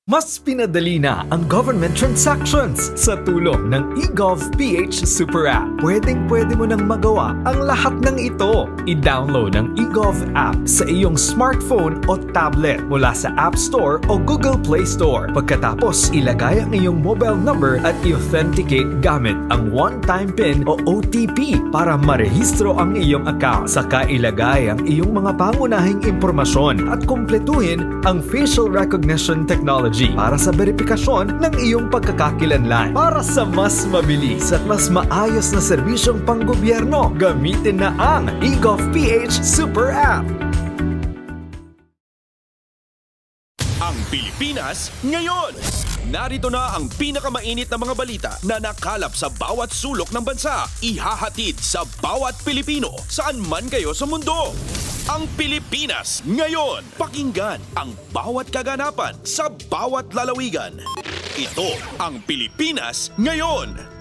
Mas pinadali na ang government transactions sa tulong ng eGovPH Super App. Pwedeng-pwede mo nang magawa ang lahat ng ito. I-download ang eGov app sa iyong smartphone o tablet mula sa App Store o Google Play Store. Pagkatapos, ilagay ang iyong mobile number at i-authenticate gamit ang one-time PIN o OTP para marehistro ang iyong account. Saka ilagay ang iyong mga pangunahing impormasyon at kumpletuhin ang facial recognition technology para sa verifikasyon ng iyong pagkakakilanlan. Para sa mas mabilis at mas maayos na serbisyong panggobyerno, gamitin na ang eGovPH Super App. Ang Pilipinas ngayon! Narito na ang pinakamainit na mga balita na nakalap sa bawat sulok ng bansa. Ihahatid sa bawat Pilipino saan man kayo sa mundo. Ang Pilipinas ngayon. Pakinggan ang bawat kaganapan sa bawat lalawigan. Ito ang Pilipinas ngayon.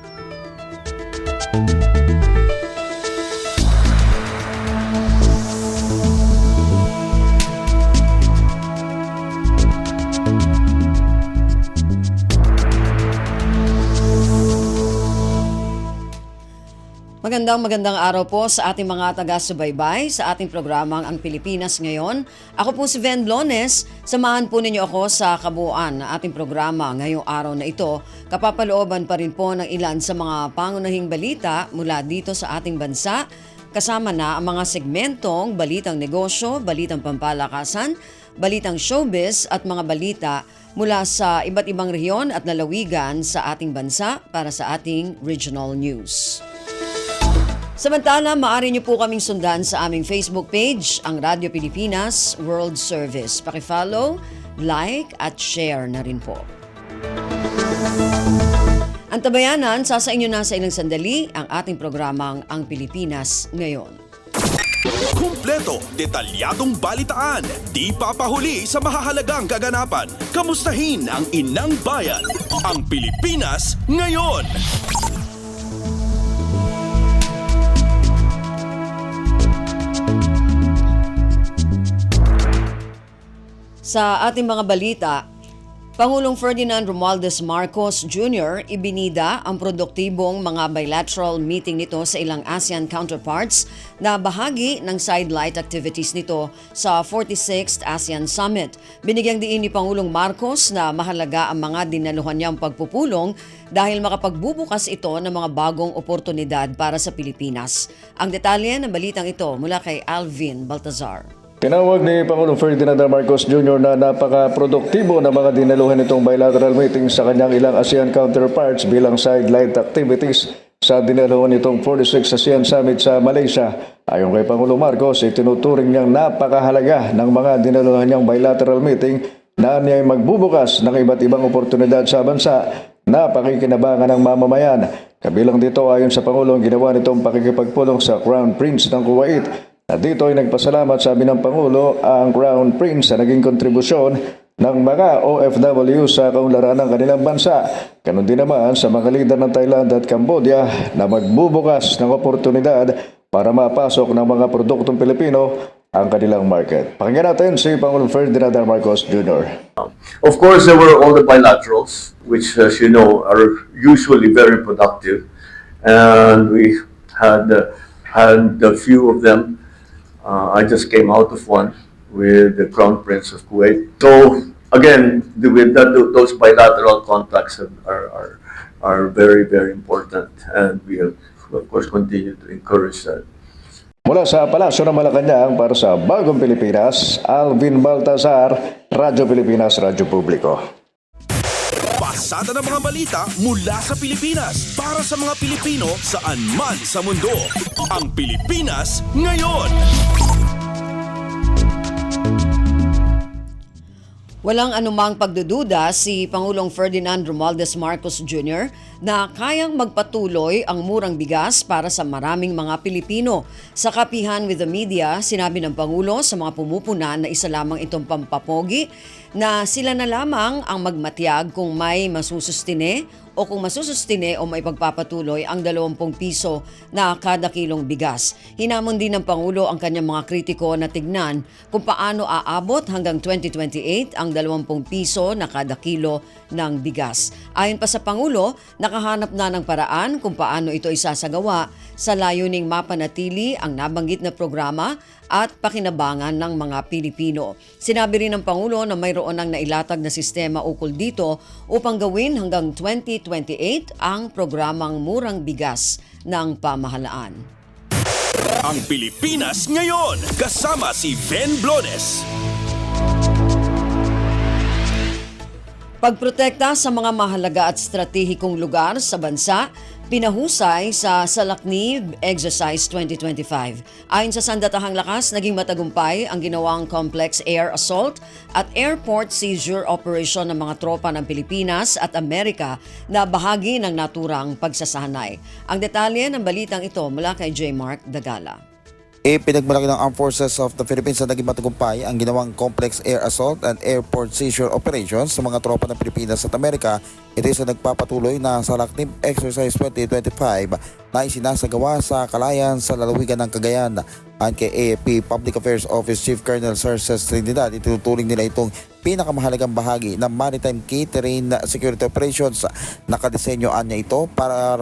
Magandang araw po sa ating mga taga-subaybay sa ating programang Ang Pilipinas Ngayon. Ako po si Ven Blones. Samahan po ninyo ako sa kabuuan na ating programa ngayong araw na ito. Kapapalooban pa rin po ng ilan sa mga pangunahing balita mula dito sa ating bansa. Kasama na ang mga segmentong balitang negosyo, balitang pampalakasan, balitang showbiz at mga balita mula sa iba't ibang rehiyon at lalawigan sa ating bansa para sa ating regional news. Samantala, maaari niyo po kaming sundan sa aming Facebook page, ang Radyo Pilipinas World Service. Paki-follow, like at share na rin po. Antabayanan, sa inyo na sa ilang sandali ang ating programang Ang Pilipinas Ngayon. Kumpleto, detalyadong balitaan, di papahuli sa mahahalagang kaganapan. Kamustahin ang inang bayan, ang Pilipinas ngayon. Sa ating mga balita, Pangulong Ferdinand Romualdez Marcos Jr. ibinida ang produktibong mga bilateral meeting nito sa ilang ASEAN counterparts na bahagi ng sidelight activities nito sa 46th ASEAN Summit. Binigyang diin ni Pangulong Marcos na mahalaga ang mga dinaluhan niyang pagpupulong dahil makapagbubukas ito ng mga bagong oportunidad para sa Pilipinas. Ang detalye ng balitang ito mula kay Alvin Baltazar. Tinawag ni Pangulong Ferdinand Marcos Jr. na napaka-produktibo na mga dinaluhan itong bilateral meeting sa kanyang ilang ASEAN counterparts bilang sidelight activities sa dinaluhan itong 46 ASEAN Summit sa Malaysia. Ayon kay Pangulong Marcos, itinuturing niyang napakahalaga ng mga dinaluhan niyang bilateral meeting na niya magbubukas ng iba't ibang oportunidad sa bansa na pakikinabangan ng mamamayan. Kabilang dito ayon sa Pangulong, ginawa nitong pakikipagpulong sa Crown Prince ng Kuwait. At dito ay nagpasalamat, sabi ng Pangulo, ang Crown Prince sa naging kontribusyon ng mga OFW sa kaunlaran ng kanilang bansa. Ganon din naman sa mga lider ng Thailand at Cambodia na magbubukas ng oportunidad para mapasok ng mga produktong Pilipino ang kanilang market. Pakinggan natin si Pangulong Ferdinand Marcos Jr. Of course, there were all the bilaterals, which, as you know, are usually very productive. And we had a few of them. I just came out of one with the Crown Prince of Kuwait. So again, those bilateral contacts are very, very important, and we have, of course, continue to encourage that. Mula sa Palasyo ng Malacanang para sa Bagong Pilipinas, Alvin Baltazar, Radyo Pilipinas, Radyo Publiko. Pasada ng mga balita mula sa Pilipinas para sa mga Pilipino saan man sa mundo. Ang Pilipinas ngayon. Walang anumang pagdududa si Pangulong Ferdinand Romualdez Marcos Jr. na kayang magpatuloy ang murang bigas para sa maraming mga Pilipino. Sa kapihan with the media, sinabi ng Pangulo sa mga pumupuna na isa lamang itong pampapogi na sila na lamang ang magmatiyag kung may masusustine o kung masusustine o maipagpapatuloy ang 20 piso na kada kilong bigas. Hinamon din ng Pangulo ang kanyang mga kritiko na tignan kung paano aabot hanggang 2028 ang 20 piso na kada kilo ng bigas. Ayon pa sa Pangulo, nakahanap na ng paraan kung paano ito isasagawa sa layuning mapanatili ang nabanggit na programa at pakinabangan ng mga Pilipino. Sinabi rin ng Pangulo na mayroon ng nailatag na sistema ukol dito upang gawin hanggang 2028 ang programang Murang Bigas ng pamahalaan. Ang Pilipinas ngayon, kasama si Ben Blones. Pagprotekta sa mga mahalaga at stratehikong lugar sa bansa, pinahusay sa Salaknib Exercise 2025. Ayon sa Sandatahang Lakas, naging matagumpay ang ginawang complex air assault at airport seizure operation ng mga tropa ng Pilipinas at Amerika na bahagi ng naturang pagsasanay. Ang detalye ng balitang ito mula kay J. Mark Dagala. Pinagmalaki ng Armed Forces of the Philippines na naging matagumpay ang ginawang complex air assault and airport seizure operations sa mga tropa ng Pilipinas at Amerika. Ito sa nagpapatuloy na Salaknib Exercise 2025 na isinasagawa sa Kalayan sa lalawigan ng Cagayan. Ayon kay AFP Public Affairs Office Chief Colonel Sarces Trinidad, ituturing nila itong pinakamahalagang bahagi ng Maritime Key-Terrain Security Operations. Nakadesenyo niya ito para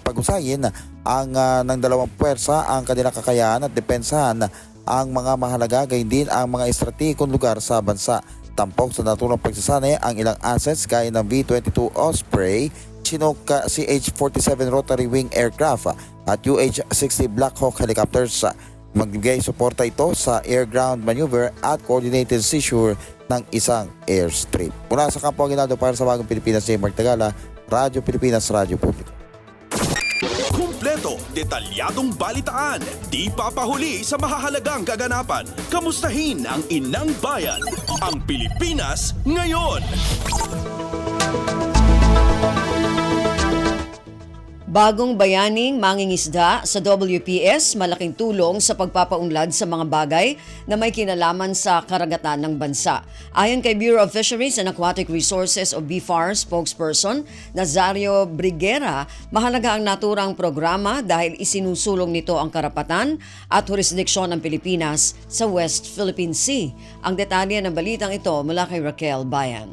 pag-usayin ang ng dalawang puwersa ang kanilang kakayahan at depensahan ang mga mahalaga, gayon din ang mga estratehikong lugar sa bansa. Tampok sa naturang pagsasanay ang ilang assets gaya ng V-22 Osprey, Chinook CH-47 Rotary Wing Aircraft at UH-60 Black Hawk Helicopters. Magbigay suporta ito sa air-ground maneuver at coordinated seizure ng isang airstrip. Mula sa Kampo Aguinaldo para sa Bagong Pilipinas, J. Mark Tagala, Radyo Pilipinas, Radyo Publiko. Kumpleto, detalyadong balitaan, di papahuli sa mahahalagang kaganapan. Kamustahin ang inang bayan, ang Pilipinas ngayon. Bagong bayaning mangingisda sa WPS, malaking tulong sa pagpapaunlad sa mga bagay na may kinalaman sa karagatan ng bansa. Ayon kay Bureau of Fisheries and Aquatic Resources o BFAR spokesperson Nazario Briguera, mahalaga ang naturang programa dahil isinusulong nito ang karapatan at jurisdiksyon ng Pilipinas sa West Philippine Sea. Ang detalye ng balitang ito mula kay Raquel Bayan.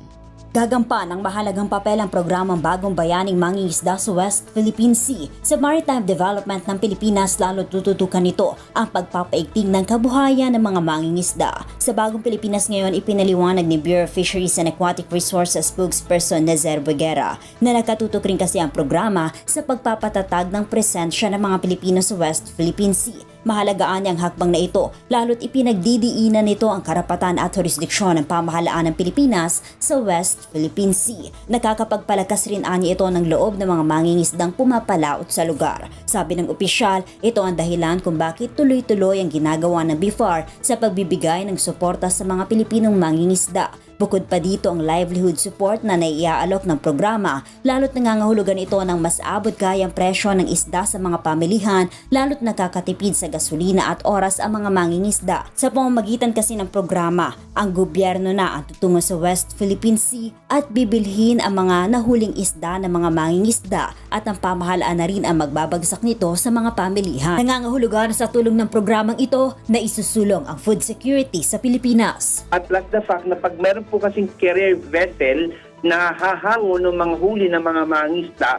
Gagampan ang mahalagang papel ang programang Bagong Bayaning Mangingisda sa West Philippine Sea. Sa maritime development ng Pilipinas, lalo tututukan nito ang pagpapaigting ng kabuhayan ng mga mangingisda. Sa Bagong Pilipinas ngayon, ipinaliwanag ni Bureau of Fisheries and Aquatic Resources spokesperson Nazario Briguera na nakatutok rin kasi ang programa sa pagpapatatag ng presensya ng mga Pilipino sa West Philippine Sea. Mahalagaan niyang hakbang na ito, lalo't ipinagdidiinan nito ang karapatan at jurisdiksyon ng pamahalaan ng Pilipinas sa West Philippine Sea. Nakakapagpalakas rin anya ito ng loob ng mga mangingisdang pumapalaot sa lugar. Sabi ng opisyal, ito ang dahilan kung bakit tuloy-tuloy ang ginagawa ng BFAR sa pagbibigay ng suporta sa mga Pilipinong mangingisda. Bukod pa dito ang livelihood support na naiaalok ng programa, lalo't nangangahulugan ito ng mas abot kayang presyo ng isda sa mga pamilihan, lalo't nakakatipid sa gasolina at oras ang mga mangingisda. Sa pamamagitan kasi ng programa, ang gobyerno na ang tutungo sa West Philippine Sea at bibilhin ang mga nahuling isda ng mga mangingisda at ang pamahalaan na rin ang magbabagsak nito sa mga pamilihan. Nangangahulugan sa tulong ng programang ito na isusulong ang food security sa Pilipinas. At plus the fact na pag meron po kasing carrier vessel na hahango ng mga huli ng mga mangisda,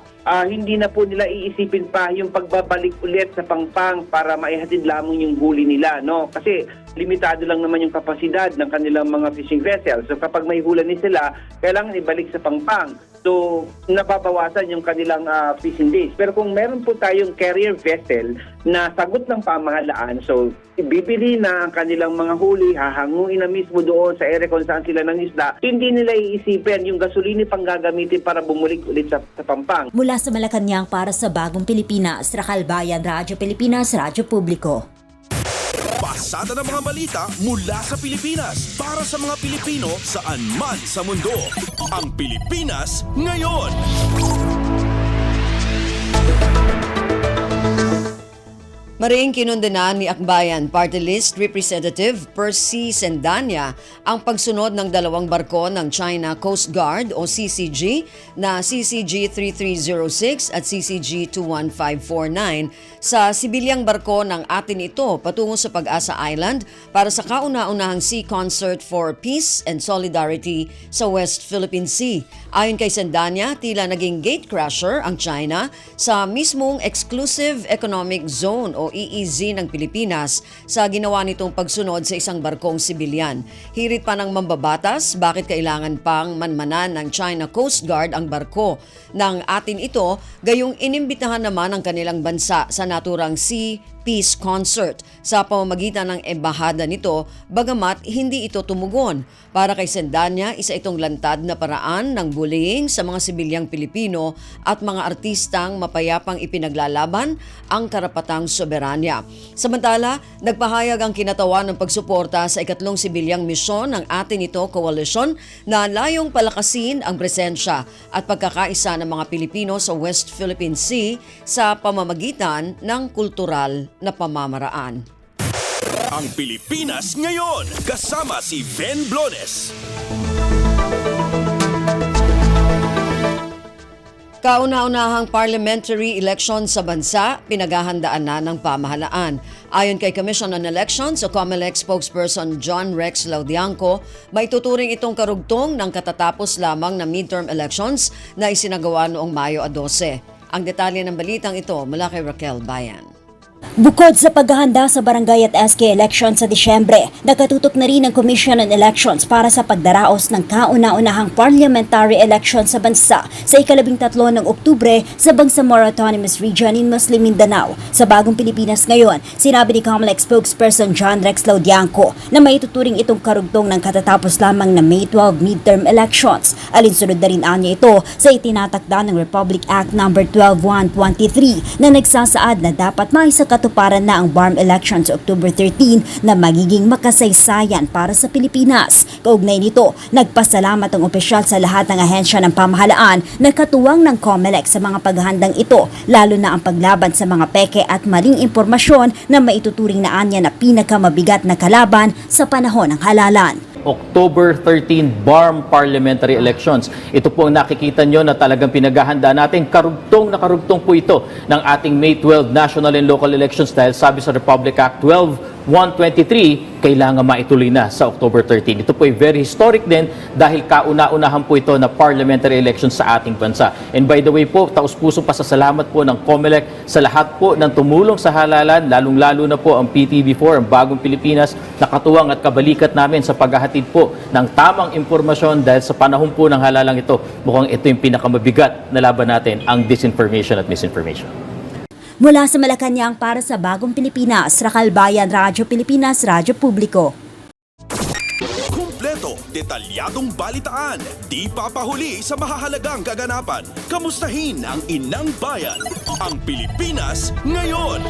hindi na po nila iisipin pa yung pagbabalik ulit sa pangpang para maihatid lamang yung huli nila, no? Kasi limitado lang naman yung kapasidad ng kanilang mga fishing vessels. So kapag may hula ni sila, kailangan ibalik sa pangpang. So nababawasan yung kanilang fishing days. Pero kung meron po tayong carrier vessel na sagot ng pamahalaan, so bibili na ang kanilang mga huli, hahanguin na mismo doon sa area kung saan sila ng isda, hindi nila iisipin yung gasolina pang gagamitin para bumulik ulit sa pampang. Mula sa Malacanang para sa Bagong Pilipinas, Raquel Bayan, Radyo Pilipinas, Radyo Publiko. Pasada ng mga balita mula sa Pilipinas para sa mga Pilipino saan man sa mundo. Ang Pilipinas ngayon. Mariing kinundanan ni Akbayan Party List Representative Percy Sendanya ang pagsunod ng dalawang barko ng China Coast Guard o CCG na CCG 3306 at CCG 21549 sa sibilyang barko ng atin ito patungo sa Pag-asa Island para sa kauna-unahang Sea Concert for Peace and Solidarity sa West Philippine Sea. Ayon kay Sendanya, tila naging gatecrasher ang China sa mismong Exclusive Economic Zone o EEZ ng Pilipinas sa ginawa nitong pagsunod sa isang barkong sibilyan. Hirit pa ng mambabatas, bakit kailangan pang manmanan ng China Coast Guard ang barko ng atin ito, gayong inimbitahan naman ng kanilang bansa sa naturang Sea Peace Concert sa pamamagitan ng embahada nito, bagamat hindi ito tumugon. Para kay Sendanya, isa itong lantad na paraan ng bullying sa mga sibilyang Pilipino at mga artistang mapayapang ipinaglalaban ang karapatang soberanya. Samantala, nagpahayag ang kinatawan ng pagsuporta sa ikatlong sibilyang misyon ng atin ito coalition na layong palakasin ang presensya at pagkakaisa ng mga Pilipino sa West Philippine Sea sa pamamagitan ng kultural na pamamaraan. Ang Pilipinas ngayon, kasama si Ben Blones. Kauna-unahang parliamentary election sa bansa, pinaghahandaan na ng pamahalaan. Ayon kay Commission on Elections o COMELEC spokesperson John Rex Laudianco, maituturing itong karugtong ng katatapos lamang na midterm elections na isinagawa noong Mayo 12. Ang detalye ng balitang ito mula kay Raquel Bayan. Bukod sa paghahanda sa barangay at SK elections sa Disyembre, nakatutok na rin ang Commission on Elections para sa pagdaraos ng kauna-unahang parliamentary election sa bansa sa ika-13 ng Oktubre sa Bangsamoro Autonomous Region in Muslim Mindanao. Sa Bagong Pilipinas ngayon, sinabi ni COMELEC spokesperson John Rex Laudianco na maituturing itong karugtong ng katatapos lamang na May 12 midterm elections. Alinsunod na rin anya ito sa itinatakda ng Republic Act No. 12123 na nagsasaad na dapat katuparan na ang BARM elections sa October 13 na magiging makasaysayan para sa Pilipinas. Kaugnay nito, nagpasalamat ang opisyal sa lahat ng ahensya ng pamahalaan na katuwang ng COMELEC sa mga paghahandang ito, lalo na ang paglaban sa mga peke at maling impormasyon na maituturing na anya na pinakamabigat na kalaban sa panahon ng halalan. October 13 BARM parliamentary elections. Ito po ang nakikita nyo na talagang pinaghahanda natin. Karugtong na karugtong po ito ng ating May 12 national and local elections dahil sabi sa Republic Act 12-123, kailangan maituloy na sa October 13. Ito po ay very historic din dahil kauna-unahan po ito na parliamentary elections sa ating bansa. And by the way po, taus-puso pasasalamat po ng COMELEC sa lahat po ng tumulong sa halalan, lalong-lalo na po ang PTV4, ang Bagong Pilipinas, nakatuwang at kabalikat namin sa paghahatid po ng tamang impormasyon dahil sa panahon po ng halalang ito, mukhang ito yung pinakamabigat na laban natin, ang disinformation at misinformation. Mula sa Malacanang para sa Bagong Pilipinas, Raquel Bayan, Radyo Pilipinas, Radyo Publiko. Kumpleto, detalyadong balitaan, di papahuli sa mahahalagang kaganapan. Kamustahin ang inang bayan, ang Pilipinas ngayon.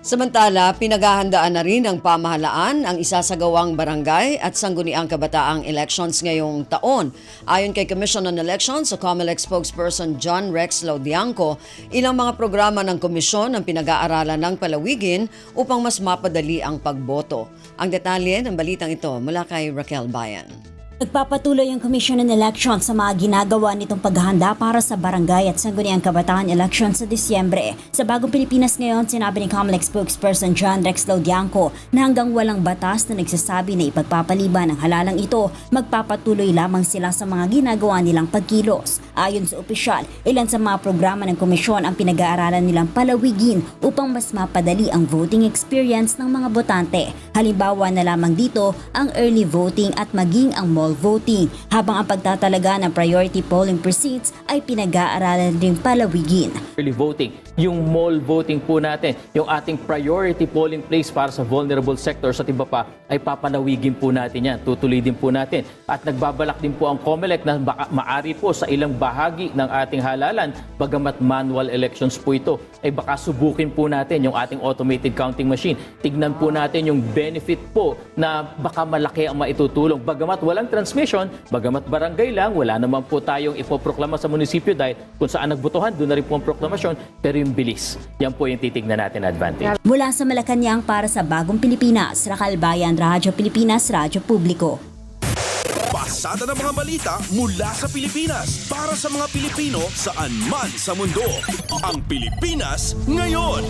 Samantala, pinaghahandaan na rin ng pamahalaan ang isasagawang barangay at sangguniang kabataang elections ngayong taon. Ayon kay Commission on Elections o COMELEC spokesperson John Rex Laudianco, ilang mga programa ng komisyon ang pinag-aaralan ng palawigin upang mas mapadali ang pagboto. Ang detalye ng balitang ito mula kay Raquel Bayan. Nagpapatuloy ang Commission on Elections sa mga ginagawa nitong paghahanda para sa barangay at sangguniang kabataan elections sa Disyembre. Sa Bagong Pilipinas ngayon, sinabi ni COMELEC spokesperson John Rex Laudianco na hanggang walang batas na nagsasabi na ipagpapaliban ang halalang ito, magpapatuloy lamang sila sa mga ginagawa nilang pagkilos. Ayon sa opisyal, ilan sa mga programa ng komisyon ang pinag-aaralan nilang palawigin upang mas mapadali ang voting experience ng mga botante. Halimbawa na lamang dito ang early voting at maging ang mall voting, habang ang pagtatalaga ng priority polling precincts ay pinag-aaralan ring palawigin. Early voting, yung mall voting po natin, yung ating priority polling place para sa vulnerable sectors at iba pa, ay papanawigin po natin yan, tutuloy din po natin. At nagbabalak din po ang COMELEC na baka maari po sa ilang bahagi ng ating halalan, bagamat manual elections po ito, ay baka subukin po natin yung ating automated counting machine. Tignan po natin yung benefit po na baka malaki ang maitutulong. Bagamat walang transmission, bagamat barangay lang, wala naman po tayong ipoproklama sa munisipyo dahil kung saan nagbotohan, doon na rin po ang proklamasyon, pero yung bilis, yan po yung titignan natin na advantage. Mula sa Malacanang para sa Bagong Pilipinas, Racal Bayan, Radyo Pilipinas, Radyo Publiko. Pasada ng mga balita mula sa Pilipinas para sa mga Pilipino saan man sa mundo. Ang Pilipinas ngayon.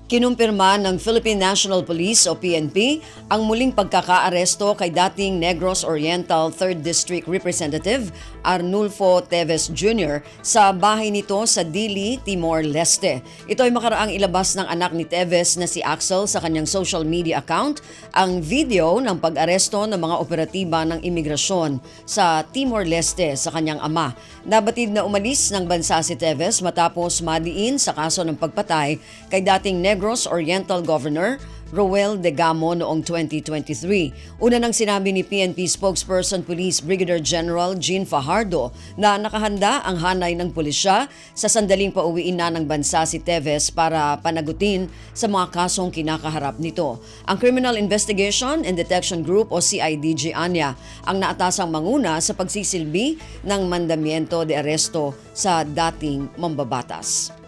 Kinumpirma ng Philippine National Police o PNP ang muling pagkakaaresto kay dating Negros Oriental 3rd District Representative Arnulfo Teves Jr. sa bahay nito sa Dili, Timor-Leste. Ito ay makaraang ilabas ng anak ni Teves na si Axel sa kanyang social media account ang video ng pag-aresto ng mga operatiba ng imigrasyon sa Timor-Leste sa kanyang ama. Nabatid na umalis ng bansa si Teves matapos madiin sa kaso ng pagpatay kay dating Negros Oriental Governor Roel Degamo noong 2023. Una nang sinabi ni PNP spokesperson Police Brigadier General Jean Fajardo na nakahanda ang hanay ng pulisya sa sandaling pauwiin na ng bansa si Teves para panagutin sa mga kasong kinakaharap nito. Ang Criminal Investigation and Detection Group o CIDG ANYA ang naatasang manguna sa pagsisilbi ng mandamiento de aresto sa dating mambabatas.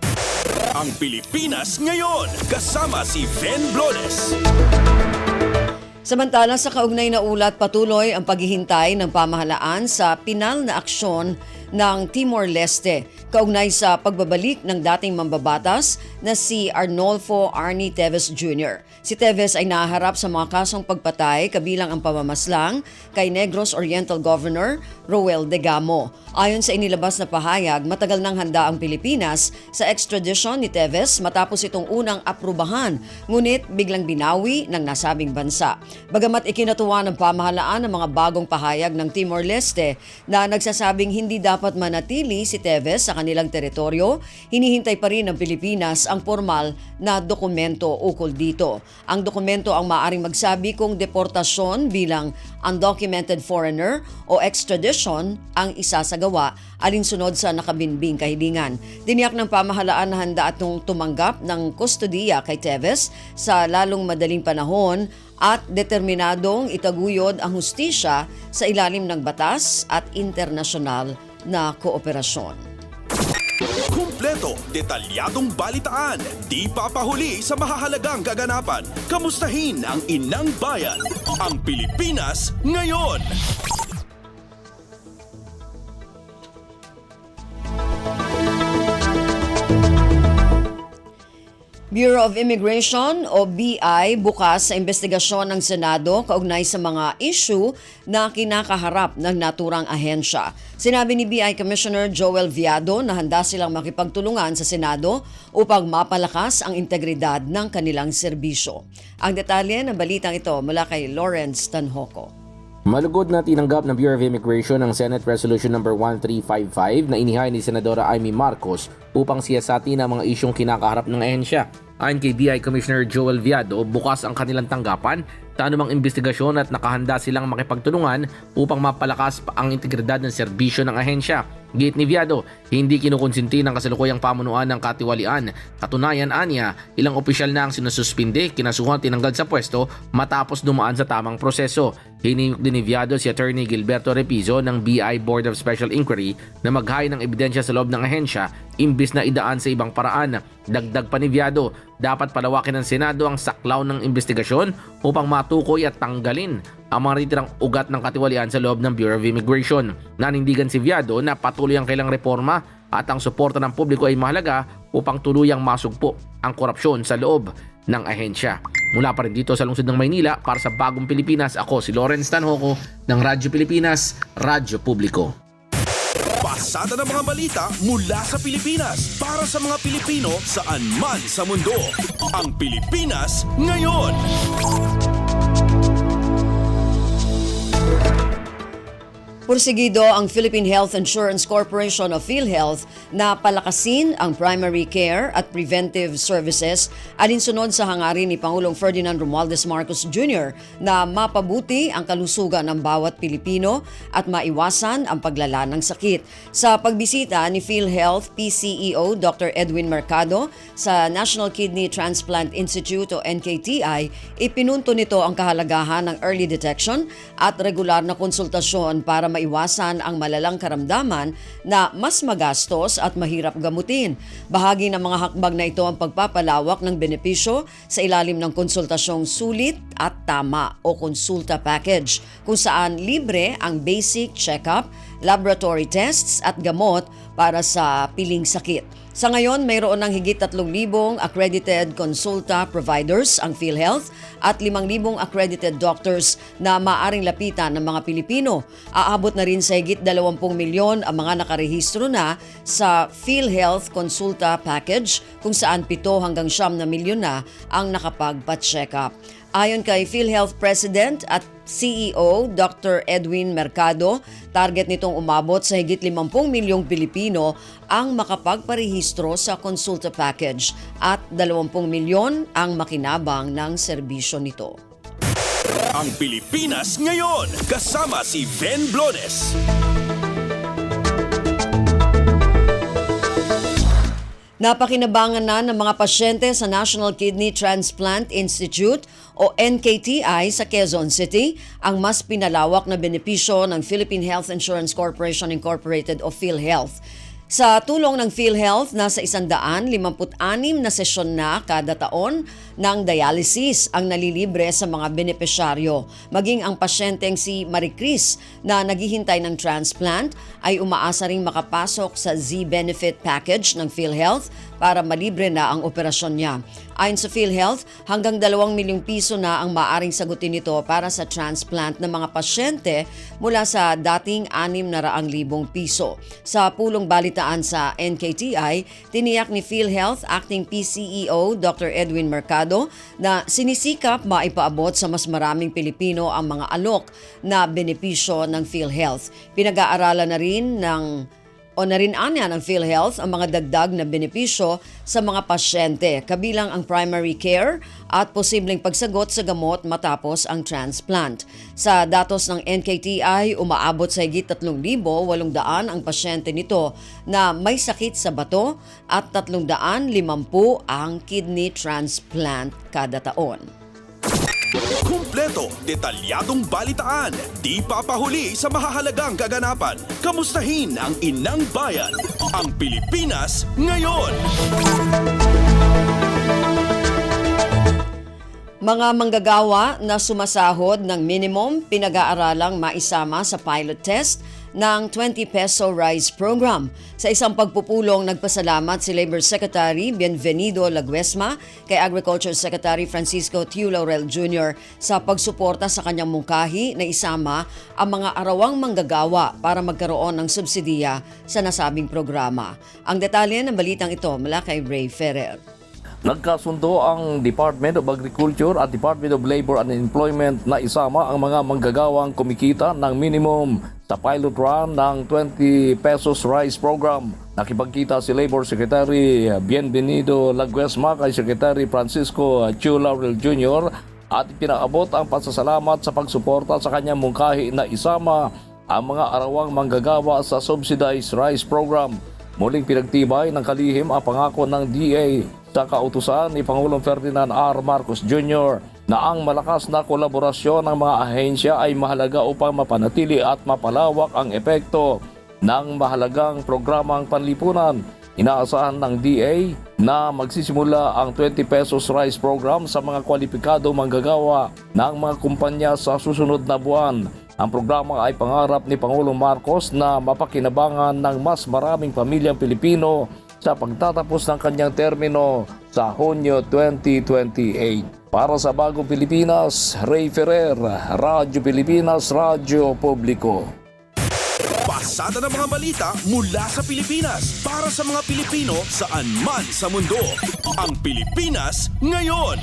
Ang Pilipinas ngayon, kasama si Ven Blones. Samantala sa kaugnay na ulat, patuloy ang paghihintay ng pamahalaan sa pinal na aksyon ng Timor-Leste kaugnay sa pagbabalik ng dating mambabatas na si Arnulfo Arnie Teves Jr. Si Teves ay naharap sa mga kasong pagpatay kabilang ang pamamaslang kay Negros Oriental Governor Roel Degamo. Ayon sa inilabas na pahayag, matagal nang handa ang Pilipinas sa extradition ni Teves matapos itong unang aprubahan, ngunit biglang binawi ng nasabing bansa. Bagamat ikinatuwa ng pamahalaan ang mga bagong pahayag ng Timor-Leste na nagsasabing hindi dapat manatili si Teves sa kanilang teritoryo, hinihintay pa rin ng Pilipinas ang formal na dokumento ukol dito. Ang dokumento ang maaaring magsabi kung deportasyon bilang undocumented foreigner o extradition ang isasagawa alinsunod sa nakabinbing kahilingan. Tiniyak ng pamahalaan na handa atong tumanggap ng kustodiya kay Teves sa lalong madaling panahon at determinadong itaguyod ang hustisya sa ilalim ng batas at internasyonal na kooperasyon. Kumpleto, detalyadong balitaan, di papahuli sa mahahalagang kaganapan. Kamustahin ang inang bayan, ang Pilipinas ngayon. Bureau of Immigration o BI bukas sa investigasyon ng Senado kaugnay sa mga issue na kinakaharap ng naturang ahensya. Sinabi ni BI Commissioner Joel Viado na handa silang makipagtulungan sa Senado upang mapalakas ang integridad ng kanilang serbisyo. Ang detalye ng balitang ito mula kay Lawrence Tanhoco. Malugod na tinanggap ng Bureau of Immigration ang Senate Resolution No. 1355 na inihain ni Senadora Amy Marcos upang siyasatin ang mga isyong kinakaharap ng ahensya. Ayon kay BI Commissioner Joel Viado, bukas ang kanilang tanggapan sa anumang investigasyon at nakahanda silang makipagtulungan upang mapalakas ang integridad ng serbisyo ng ahensya. Git ni Viado, hindi kinukonsinti ng kasalukuyang pamunuan ng katiwalian. Katunayan anya, ilang opisyal na ang sinususpinde, kinasuhan, tinanggal sa pwesto matapos dumaan sa tamang proseso. Hinimok din ni Viado si Attorney Gilberto Repizo ng BI Board of Special Inquiry na maghain ng ebidensya sa loob ng ahensya imbis na idaan sa ibang paraan. Dagdag pa ni Viado, dapat palawakin ng Senado ang saklaw ng investigasyon upang matukoy at tanggalin ang mga ritirang ugat ng katiwalian sa loob ng Bureau of Immigration. Nanindigan si Viado na patuloy ang kailang reforma at ang suporta ng publiko ay mahalaga upang tuluyang masugpo ang korupsyon sa loob ng ahensya. Mula pa rin dito sa lungsod ng Maynila, para sa Bagong Pilipinas, ako si Lawrence Tanhoco ng Radyo Pilipinas, Radyo Publiko. Pasada ng mga balita mula sa Pilipinas para sa mga Pilipino saan man sa mundo. Ang Pilipinas ngayon. Pursigido ang Philippine Health Insurance Corporation o PhilHealth na palakasin ang primary care at preventive services alinsunod sa hangarin ni Pangulong Ferdinand Romualdez Marcos Jr. na mapabuti ang kalusugan ng bawat Pilipino at maiwasan ang paglala ng sakit. Sa pagbisita ni PhilHealth PCEO Dr. Edwin Mercado sa National Kidney Transplant Institute o NKTI, ipinunto nito ang kahalagahan ng early detection at regular na konsultasyon para maiwasan ang malalang karamdaman na mas magastos at mahirap gamutin. Bahagi ng mga hakbang na ito ang pagpapalawak ng benepisyo sa ilalim ng konsultasyong sulit at tama o konsulta package, kung saan libre ang basic check-up, laboratory tests at gamot para sa piling sakit. Sa ngayon, mayroon ng higit 3,000 accredited consulta providers ang PhilHealth at 5,000 accredited doctors na maaring lapitan ng mga Pilipino. Aabot na rin sa higit 20 milyon ang mga nakarehistro na sa PhilHealth Consulta Package, kung saan 7 hanggang 9 na milyon na ang nakapagpa-check up. Ayon kay PhilHealth President at CEO Dr. Edwin Mercado, target nitong umabot sa higit 50 milyong Pilipino ang makapagparehistro sa consulta package at 20 milyon ang makinabang ng serbisyo nito. Ang Pilipinas ngayon, kasama si Ben Blones. Napakinabangan na ng mga pasyente sa National Kidney Transplant Institute o NKTI sa Quezon City ang mas pinalawak na benepisyo ng Philippine Health Insurance Corporation Incorporated o PhilHealth. Sa tulong ng PhilHealth, nasa 156 na sesyon na kada taon ng dialysis ang nalilibre sa mga benepisyaryo. Maging ang pasyenteng si Marie Chris na naghihintay ng transplant ay umaasa ring makapasok sa Z-Benefit Package ng PhilHealth para malibre na ang operasyon niya. Ayon sa PhilHealth, hanggang 2 milyong piso na ang maaring sagutin nito para sa transplant ng mga pasyente mula sa dating 600,000 piso. Sa pulong balitaan sa NKTI, tiniyak ni PhilHealth Acting PCEO Dr. Edwin Mercado na sinisikap maipaabot sa mas maraming Pilipino ang mga alok na benepisyo ng PhilHealth. Pinag-aaralan na rin ng PhilHealth ang mga dagdag na benepisyo sa mga pasyente, kabilang ang primary care at posibleng pagsagot sa gamot matapos ang transplant. Sa datos ng NKTI, umaabot sa higit 3,800 ang pasyente nito na may sakit sa bato at 350 ang kidney transplant kada taon. Kumpleto, detalyadong balitaan, di papahuli sa mahahalagang kaganapan. Kamustahin ang inang bayan, ang Pilipinas ngayon. Mga manggagawa na sumasahod ng minimum pinag-aaralang maisama sa pilot test ng 20 peso rice program. Sa isang pagpupulong, nagpasalamat si Labor Secretary Bienvenido Laguesma kay Agriculture Secretary Francisco Tiu Laurel Jr. sa pagsuporta sa kanyang mungkahi na isama ang mga arawang manggagawa para magkaroon ng subsidiya sa nasabing programa. Ang detalye ng balitang ito mula kay Ray Ferrer. Nagkasundo ang Department of Agriculture at Department of Labor and Employment na isama ang mga manggagawang kumikita ng minimum sa pilot run ng 20 pesos rice program. Nakipagkita si Labor Secretary Bienvenido Laguesma kay Secretary Francisco Tiu Laurel Jr. at pinaabot ang pasasalamat sa pagsuporta sa kanyang mungkahi na isama ang mga arawang manggagawa sa subsidized rice program. Muling pinagtibay ng kalihim ang pangako ng DA sa kautusan ni Pangulong Ferdinand R. Marcos Jr. na ang malakas na kolaborasyon ng mga ahensya ay mahalaga upang mapanatili at mapalawak ang epekto ng mahalagang programang panlipunan. Inaasahan ng DA na magsisimula ang 20 pesos rice program sa mga kwalipikado manggagawa ng mga kumpanya sa susunod na buwan. Ang programa ay pangarap ni Pangulong Marcos na mapakinabangan ng mas maraming pamilyang Pilipino sa pagtatapos ng kanyang termino sa Hunyo 2028. Para sa Bagong Pilipinas, Ray Ferrer, Radyo Pilipinas, Radyo Publiko. Pasada ng mga balita mula sa Pilipinas para sa mga Pilipino saan man sa mundo. Ang Pilipinas ngayon.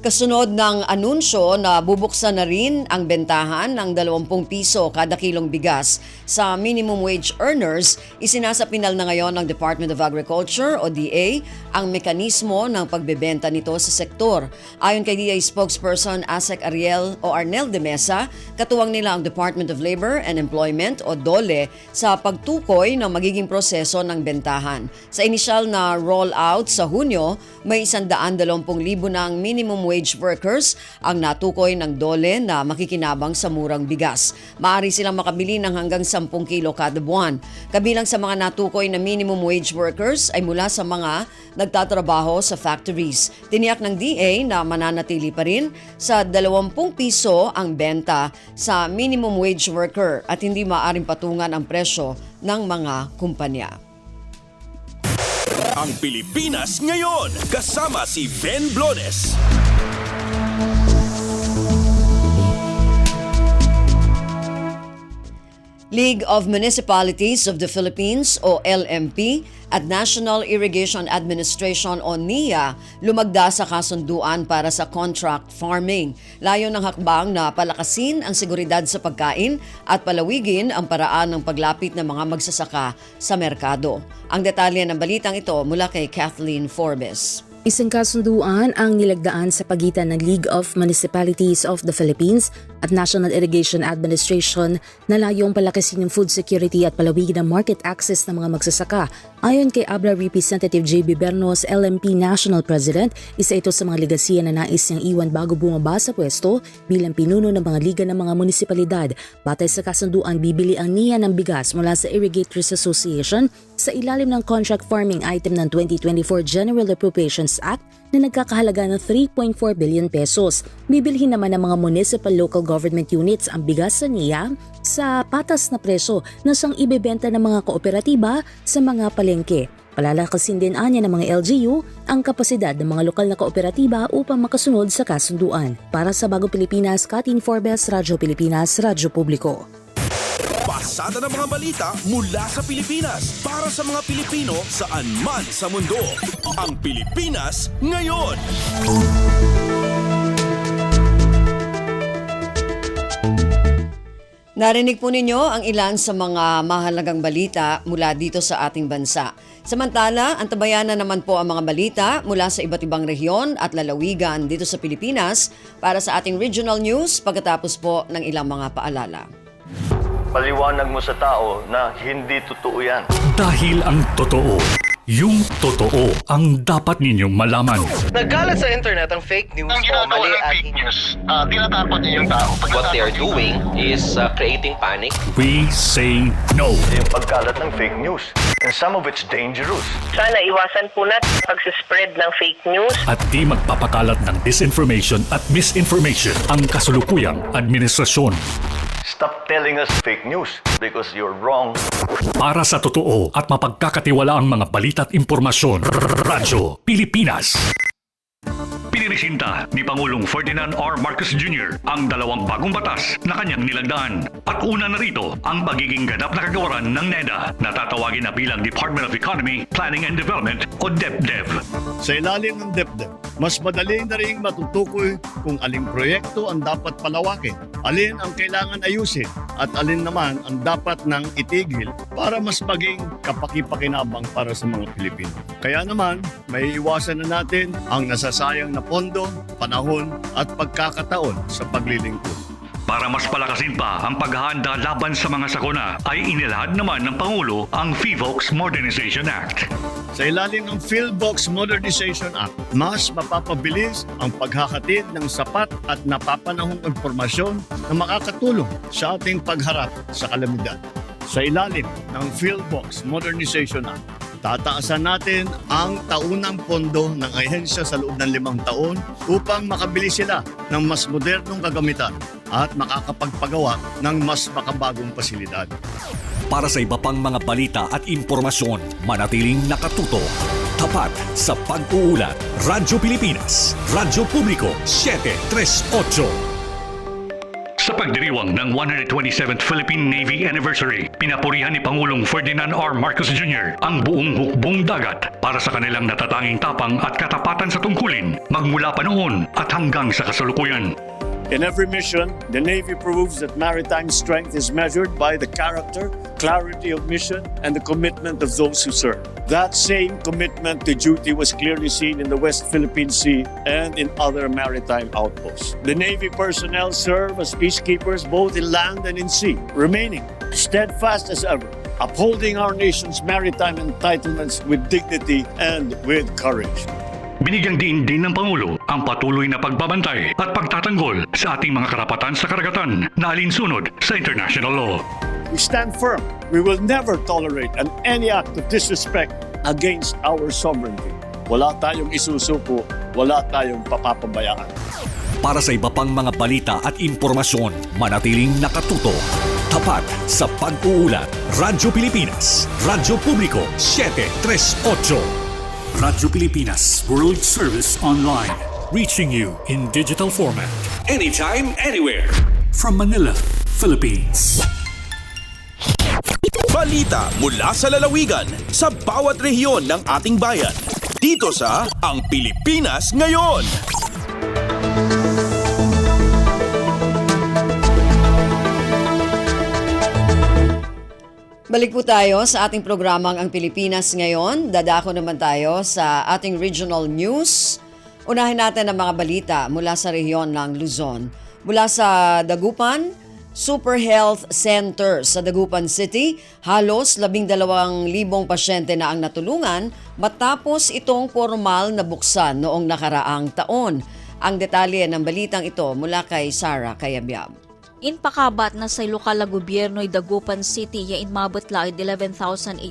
Kasunod ng anunsyo na bubuksan na rin ang bentahan ng 20 piso kada kilong bigas sa minimum wage earners, isinasapinal na ngayon ng Department of Agriculture o DA ang mekanismo ng pagbebenta nito sa sektor. Ayon kay DA spokesperson Asek Arnel de Mesa, katuwang nila ang Department of Labor and Employment o DOLE sa pagtukoy ng magiging proseso ng bentahan. Sa inisyal na rollout sa Hunyo, may 120,000 ng minimum wage workers ang natukoy ng DOLE na makikinabang sa murang bigas. Maaari silang makabili ng hanggang 10 kilo kada buwan. Kabilang sa mga natukoy na minimum wage workers ay mula sa mga nagtatrabaho sa factories. Tiniyak ng DA na mananatili pa rin sa 20 piso ang benta sa minimum wage worker at hindi maaaring patungan ang presyo ng mga kumpanya. Ang Pilipinas ngayon, kasama si Ben Blones. League of Municipalities of the Philippines o LMP at National Irrigation Administration o NIA lumagda sa kasunduan para sa contract farming. Layo ng hakbang na palakasin ang seguridad sa pagkain at palawigin ang paraan ng paglapit ng mga magsasaka sa merkado. Ang detalye ng balitang ito mula kay Kathleen Forbes. Isang kasunduan ang nilagdaan sa pagitan ng League of Municipalities of the Philippines at National Irrigation Administration na layong palakasin yung food security at palawigin ang market access ng mga magsasaka. Ayon kay Abra Representative J.B. Bernos, LMP National President, isa ito sa mga ligasiya na nais niyang iwan bago bumaba sa pwesto bilang pinuno ng mga liga ng mga munisipalidad. Batay sa kasunduan, bibili ang NIA ng bigas mula sa Irrigators Association sa ilalim ng contract farming item ng 2024 General Appropriations Act na nagkakahalaga ng 3.4 billion pesos. Bibilhin naman ng mga municipal local government units ang bigas sa NIA sa patas na presyo na siyang ibebenta ng mga kooperatiba sa mga palengke. Palalakasin din anya ng mga LGU ang kapasidad ng mga lokal na kooperatiba upang makasunod sa kasunduan. Para sa Bagong Pilipinas, Kathleen Forbes, Radyo Pilipinas, Radyo Publiko. Pasada ng mga balita mula sa Pilipinas para sa mga Pilipino saan man sa mundo. Ang Pilipinas ngayon. Narinig po ninyo ang ilan sa mga mahalagang balita mula dito sa ating bansa. Samantala, antabayan na naman po ang mga balita mula sa iba't ibang rehiyon at lalawigan dito sa Pilipinas para sa ating regional news pagkatapos po ng ilang mga paalala. Paliwanag mo sa tao na hindi totoo yan. Dahil ang totoo, yung totoo ang dapat ninyong malaman. Nagkalat sa internet ang fake news o mali at fake news. Tinatapon niyo yung tao. What they are doing is creating panic. We say no. Yung pagkalat ng fake news. And some of it's dangerous. Sana iwasan po natin pag-spread ng fake news. At di magpapakalat ng disinformation at misinformation ang kasulukuyang administrasyon. Stop telling us fake news because you're wrong. Para sa totoo at mapagkakatiwalaang mga balita at impormasyon, Radyo Pilipinas. Piniresinta ni Pangulong Ferdinand R. Marcos Jr. ang 2 bagong batas na kanyang nilagdaan. At una na rito ang pagiging ganap na kagawaran ng NEDA na tatawagin na bilang Department of Economy, Planning and Development o DepDev. Sa ilalim ng DepDev, mas madali na rin matutukoy kung aling proyekto ang dapat palawakin, alin ang kailangan ayusin at alin naman ang dapat nang itigil para mas maging kapaki-pakinabang para sa mga Pilipino. Kaya naman, may iwasan na natin ang nasasayang na pondo, panahon at pagkakataon sa paglilingkod. Para mas palakasin pa ang paghahanda laban sa mga sakuna ay inilahad naman ng Pangulo ang PHIVOLCS Modernization Act. Sa ilalim ng PhilVox Modernization Act, mas mapapabilis ang paghahatid ng sapat at napapanahong impormasyon na makakatulong sa ating pagharap sa kalamidad. Sa ilalim ng PhilVox Modernization Act, tataasan natin ang taunang pondo ng ahensya sa loob ng 5 taon upang makabili sila ng mas modernong kagamitan at makakapagpagawa ng mas makabagong pasilidad. Para sa iba pang mga balita at impormasyon, manatiling nakatuto. Tapat sa pag-uulat. Radyo Pilipinas, Radyo Publiko, 738. Sa Sa pagdiriwang ng 127th Philippine Navy Anniversary, pinapurihan ni Pangulong Ferdinand R. Marcos Jr. ang buong hukbong dagat para sa kanilang natatanging tapang at katapatan sa tungkulin magmula pa noon at hanggang sa kasalukuyan. In every mission, the Navy proves that maritime strength is measured by the character, clarity of mission, and the commitment of those who serve. That same commitment to duty was clearly seen in the West Philippine Sea and in other maritime outposts. The Navy personnel serve as peacekeepers both in land and in sea, remaining steadfast as ever, upholding our nation's maritime entitlements with dignity and with courage. Binigyang diin din ng Pangulo ang patuloy na pagbabantay at pagtatanggol sa ating mga karapatan sa karagatan na alinsunod sa international law. We stand firm. We will never tolerate any act of disrespect against our sovereignty. Wala tayong isusuko, wala tayong papapabayaan. Para sa iba pang mga balita at impormasyon, manatiling nakatuto. Tapat sa pag-uulat. Radyo Pilipinas, Radyo Publiko 738. Radyo Pilipinas World Service Online. Reaching you in digital format. Anytime, anywhere. From Manila, Philippines. Balita mula sa lalawigan sa bawat rehiyon ng ating bayan. Dito sa Ang Pilipinas Ngayon. Balik po tayo sa ating programang Ang Pilipinas Ngayon. Dadako naman tayo sa ating regional news. Unahin natin ang mga balita mula sa rehiyon ng Luzon. Mula sa Dagupan, Super Health Center sa Dagupan City, halos 12,000 pasyente na ang natulungan matapos itong formal na buksan noong nakaraang taon. Ang detalye ng balitang ito mula kay Sarah Cayabyab. Inpakabat na sa lokal na gobyerno'y Dagupan City ya inmabot laid 11,800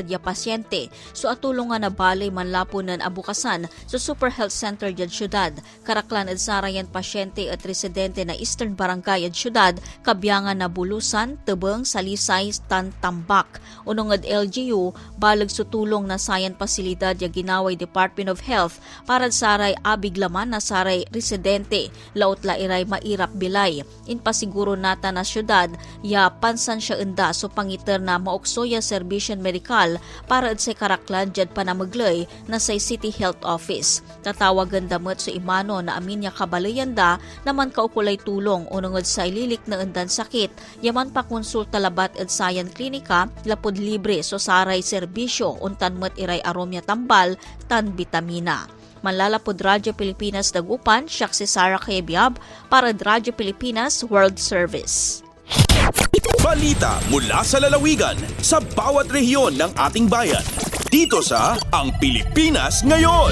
ya pasyente so atulungan na balay manlapunan abukasan sa Super Health Center yan syudad. Karaklan at sarayan pasyente at residente na Eastern Barangay at syudad kabyangan na Bulusan, Tebeng, Salisay, Tambak. Unong ad LGU, balag sutulong na sayan pasilidad ya ginaway Department of Health para saray abiglaman na saray residente laot la iray mairap bilay. Inpasiguro nata na syudad ya pansan siya enda so pangiter na maokso ya serbisyon medikal para at sa karaklan jad panamaglay na sa City Health Office. Tatawagan damot so imano na amin ya kabalayanda naman kaukulay tulong unungod sa ililik na endan sakit yaman pa konsulta labat at sayan klinika lapod libre so saray serbisyo untan met iray aromya tambal tan bitamina. Manlalapod Radyo Pilipinas Dagupan, siya si Sarah Cayabyab para Radyo Pilipinas World Service. Balita mula sa lalawigan sa bawat rehiyon ng ating bayan. Dito sa Ang Pilipinas Ngayon.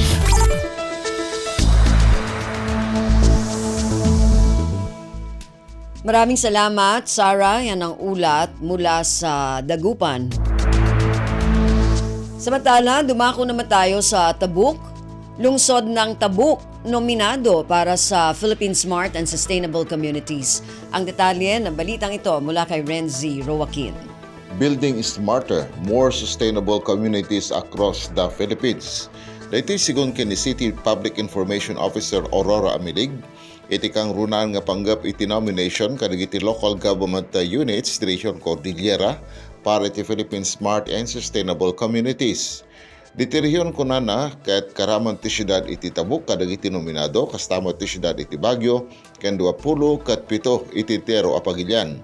Maraming salamat, Sarah. Yan ang ulat mula sa Dagupan. Samantala, dumako naman tayo sa Tabuk. Lungsod ng Tabuk, nominado para sa Philippine Smart and Sustainable Communities. Ang detalye ng balitang ito mula kay Renzi Roaquin. Building smarter, more sustainable communities across the Philippines. Dito sigon kini City Public Information Officer Aurora Amilig, iti kang runan nga panggap iti nomination kadagiti local government units Region Cordillera para iti Philippine Smart and Sustainable Communities. Diti rehiyon ko na kahit karaman ti syudad iti Tabuk kadagiti nominado kastamo ti syudad iti Baguio ken 20 ket 7 iti Tero Apagilian.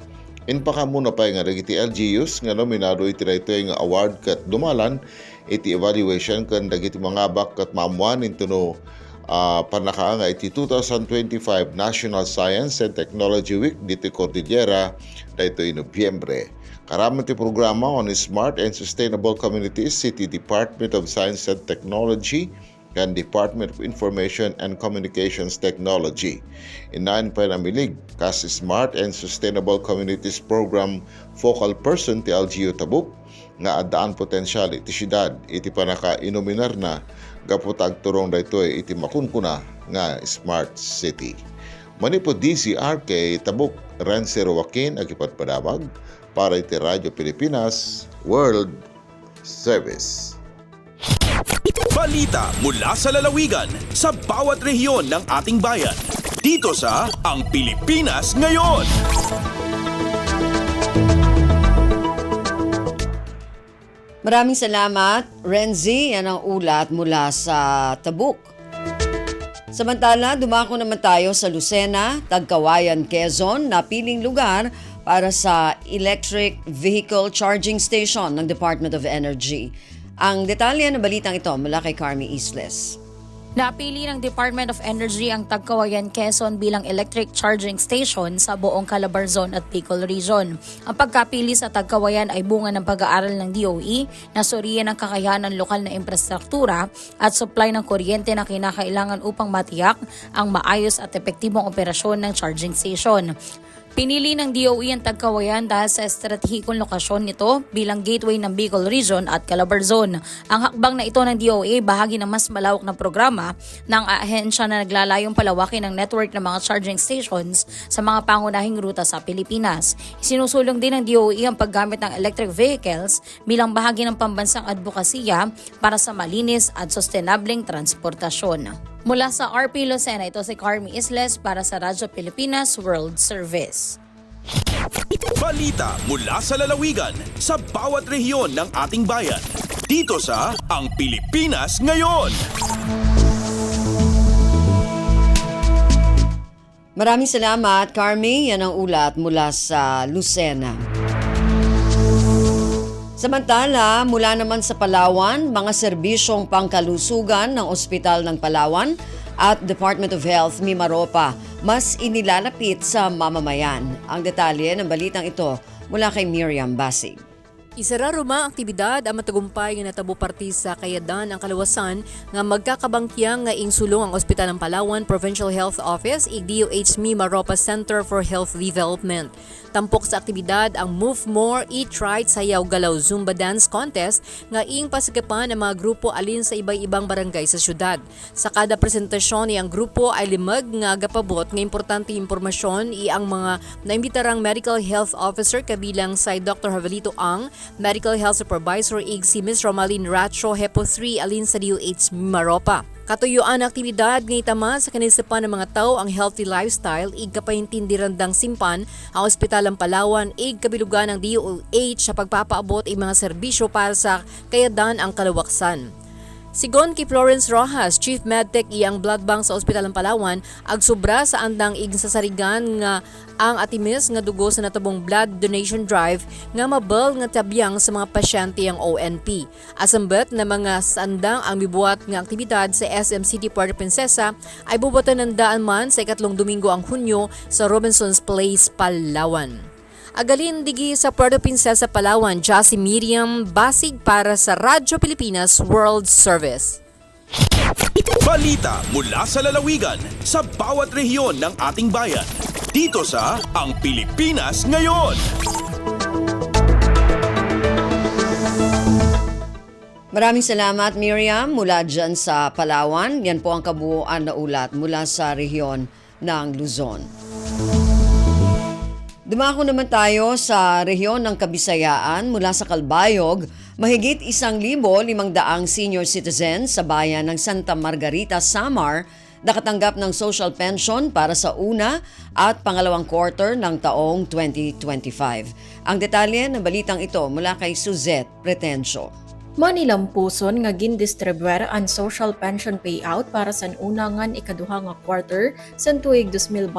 Inpaka muna pa nga dagiti LGUs nga nominado iti daytoy nga award ket dumalan iti evaluation ken dagiti mangabak ket maamuan into panaka nga iti 2025 National Science and Technology Week diti Cordillera daytoy Nobyembre. Karaman ti programa on Smart and Sustainable Communities City Department of Science and Technology and Department of Information and Communications Technology. Inain pa namilig kas Smart and Sustainable Communities Program focal person ti LGU Tabuk nga adaan potensyal iti syudad iti panaka inominar na gaputag turong daytoy iti makunkuna nga Smart City. Manipo DCRK Tabuk, Renzi Roaquin agipatpadamag para iti Radyo Pilipinas World Service. Balita mula sa lalawigan sa bawat rehiyon ng ating bayan. Dito sa Ang Pilipinas Ngayon. Maraming salamat, Renzi. Yan ang ulat mula sa Tabuk. Samantala, dumako naman tayo sa Lucena, Tagkawayan, Quezon, na piling lugar para sa electric vehicle charging station ng Department of Energy. Ang detalye ng balitang ito mula kay Carmi Isles. Napili ng Department of Energy ang Tagkawayan, Quezon bilang electric charging station sa buong Calabarzon at Bicol Region. Ang pagkapili sa Tagkawayan ay bunga ng pag-aaral ng DOE na suriyan ang kakayahan ng lokal na infrastruktura at supply ng kuryente na kinakailangan upang matiyak ang maayos at epektibong operasyon ng charging station. Pinili ng DOE ang Tagkawayan dahil sa estratehikong lokasyon nito bilang gateway ng Bicol Region at Calabarzon. Ang hakbang na ito ng DOE bahagi ng mas malawak na programa ng ahensya na naglalayong palawakin ang network ng mga charging stations sa mga pangunahing ruta sa Pilipinas. Isinusulong din ng DOE ang paggamit ng electric vehicles bilang bahagi ng pambansang advokasya para sa malinis at sustainableng transportasyon. Mula sa RP Lucena, ito si Carmi Isles para sa Radyo Pilipinas World Service. Balita mula sa lalawigan sa bawat rehiyon ng ating bayan. Dito sa Ang Pilipinas Ngayon. Maraming salamat, Carmi. Yan ang ulat mula sa Lucena. Samantala, mula naman sa Palawan, mga serbisyong pangkalusugan ng Ospital ng Palawan at Department of Health Mimaropa mas inilalapit sa mamamayan. Ang detalye ng balitang ito mula kay Miriam Basig. Isara ruma aktibidad ang matagumpay nga natabo parti sa kayadan ang kalawasan nga magkakabangkyang nga insulong ang Ospital ng Palawan Provincial Health Office ig DOH Mimaropa Center for Health Development. Tampok sa aktibidad ang Move More, Eat Right Sayaw Galaw Zumba Dance Contest nga ing pasagapan ng mga grupo alin sa ibang barangay sa syudad. Sa kada presentasyon ang grupo ay limag nga gapabot nga importante impormasyon ang mga naimbitarang Medical Health Officer kabilang si Dr. Javelito Ang, Medical Health Supervisor ig si Ms. Romaline Racho Hepo 3 alin sa DOH Mimaropa. Katuyuan na aktibidad ng itama sa kanisipan ng mga tao ang healthy lifestyle ig kapaintindirandang simpan ang Ospital ng Palawan ig kabilugan ng DOH sa pagpapaabot ng mga serbisyo para sa kayadan ang kalawaksan. Sigon kay Florence Rojas, Chief Medtech iyang blood bank sa Ospital ng Palawan, agsubra sa andang ig sasarigan nga ang atimis nga dugo sa natabong blood donation drive nga mabel nga tabyang sa mga pasyente ang ONP. Asambet na mga sandang ang mibuhat nga aktibidad sa SM City Puerto Princesa ay bubutan ng daan man sa ikatlong Domingo ang Hunyo sa Robinson's Place, Palawan. Agalin digi sa Puerto Princesa, Palawan, Jassy Miriam Basig para sa Radyo Pilipinas World Service. Balita mula sa lalawigan sa bawat rehiyon ng ating bayan. Dito sa Ang Pilipinas Ngayon. Maraming salamat, Miriam, mula dyan sa Palawan. Yan po ang kabuuan na ulat mula sa rehiyon ng Luzon. Dumako naman tayo sa rehiyon ng Kabisayaan mula sa Calbayog. Mahigit 1,500 senior citizens sa bayan ng Santa Margarita, Samar nakatanggap ng social pension para sa una at pangalawang quarter ng taong 2025. Ang detalye ng balitang ito mula kay Suzette Pretencio. Manilampuson nga gindistribuer ang social pension payout para sa unangan ikaduha nga quarter sa tuig 2025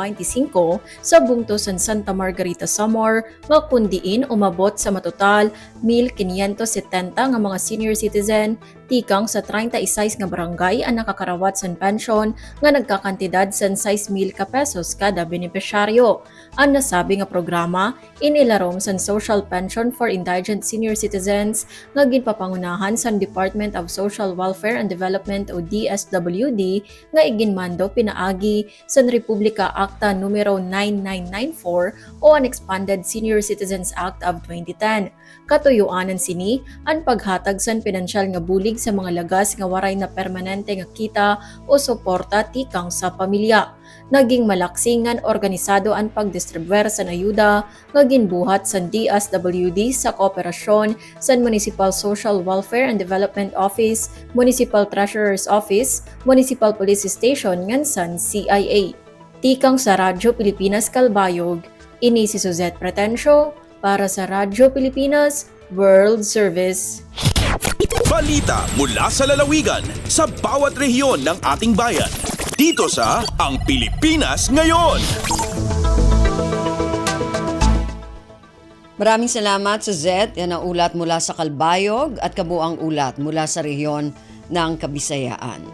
sa bungto sa Santa Margarita, Samar nga kundiin umabot sa matotal 1,570 nga mga senior citizen tikang sa 36 nga barangay ang nakakarawat sa pension nga nagkakantidad sa 6,000 ka pesos kada benepisyaryo. Ang nasabi nga programa inilarom sa Social Pension for Indigent Senior Citizens nga ginpapangunahan sa Department of Social Welfare and Development o DSWD nga iginmando pinaagi sa Republika Acta numero 9994 o ang Expanded Senior Citizens Act of 2010. Katuyuanan sini ang paghatag sa pinansyal nga bulig sa mga lagas nga waray na permanente nga kita o suporta tikang sa pamilya. Naging malaksingan organisado ang pagdistribuer sa ayuda nga ginbuhat sa DSWD sa kooperasyon sa Municipal Social Welfare and Development Office, Municipal Treasurer's Office, Municipal Police Station ngan sa CIA. Tikang sa Radyo Pilipinas Kalbayog, ini si Suzette Pretencio para sa Radyo Pilipinas World Service. Balita mula sa lalawigan sa bawat rehiyon ng ating bayan. Dito sa Ang Pilipinas Ngayon. Maraming salamat sa Zed. Yan ang ulat mula sa Kalbayog at kabuang ulat mula sa rehiyon ng Kabisayaan.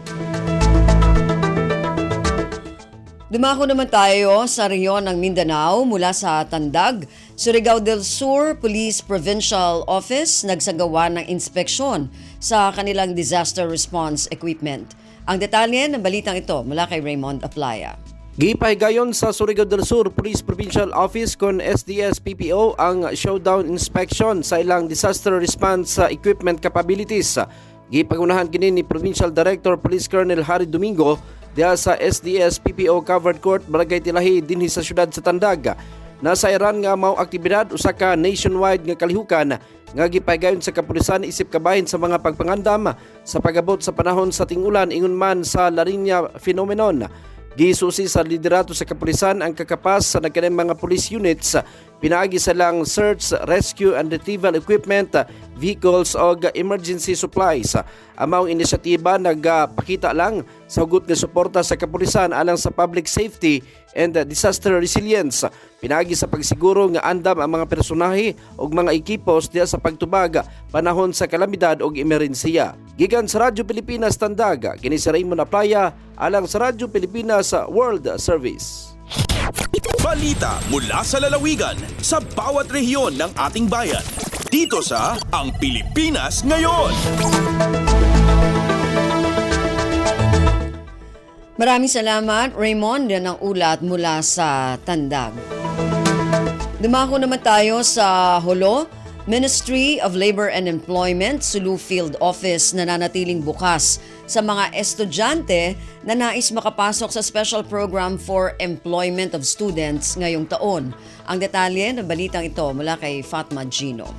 Dumako naman tayo sa rehiyon ng Mindanao mula sa Tandag. Surigao del Sur Police Provincial Office nagsagawa ng inspeksyon sa kanilang disaster response equipment. Ang detalye ng balitang ito mula kay Raymond Aplaya. Gipahigayon sa Surigao del Sur Police Provincial Office kon SDS PPO ang showdown inspection sa ilang disaster response equipment capabilities. Gipagunahan kini ni Provincial Director Police Colonel Harry Domingo diha sa SDS PPO Covered Court Barangay Tilahi dinhi sa syudad sa Tandag. Nasa iran nga mao aktibidad usa ka nationwide nga kalihukan nga gipahigayon sa kapulisan isip kabahin sa mga pagpangandam sa pagabot sa panahon sa ting-ulan ingon man sa La Niña phenomenon. Gisusi sa liderato sa kapulisan ang kakapas sa nagkanang mga police units, pinaagi sa lang search, rescue and retrieval equipment, vehicles o emergency supplies. Amang inisyatiba nagpakita lang sa hugot nga suporta sa kapulisan alang sa public safety and disaster resilience. Pinaagi sa pagsiguro nga andam ang mga personahe o mga ekipos diya sa pagtubag panahon sa kalamidad o emerhensiya. Gikan sa Radyo Pilipinas Tandag, kini si Raymond Aplaya alang sa Radyo Pilipinas World Service. Balita mula sa lalawigan sa bawat rehiyon ng ating bayan. Dito sa Ang Pilipinas Ngayon. Maraming salamat, Raymond. Yan ang ulat mula sa Tandag. Dumako naman tayo sa Holo. Ministry of Labor and Employment, Sulu Field Office nananatiling bukas sa mga estudyante na nais makapasok sa Special Program for Employment of Students ngayong taon. Ang detalye ng balitang ito mula kay Fatma Gino.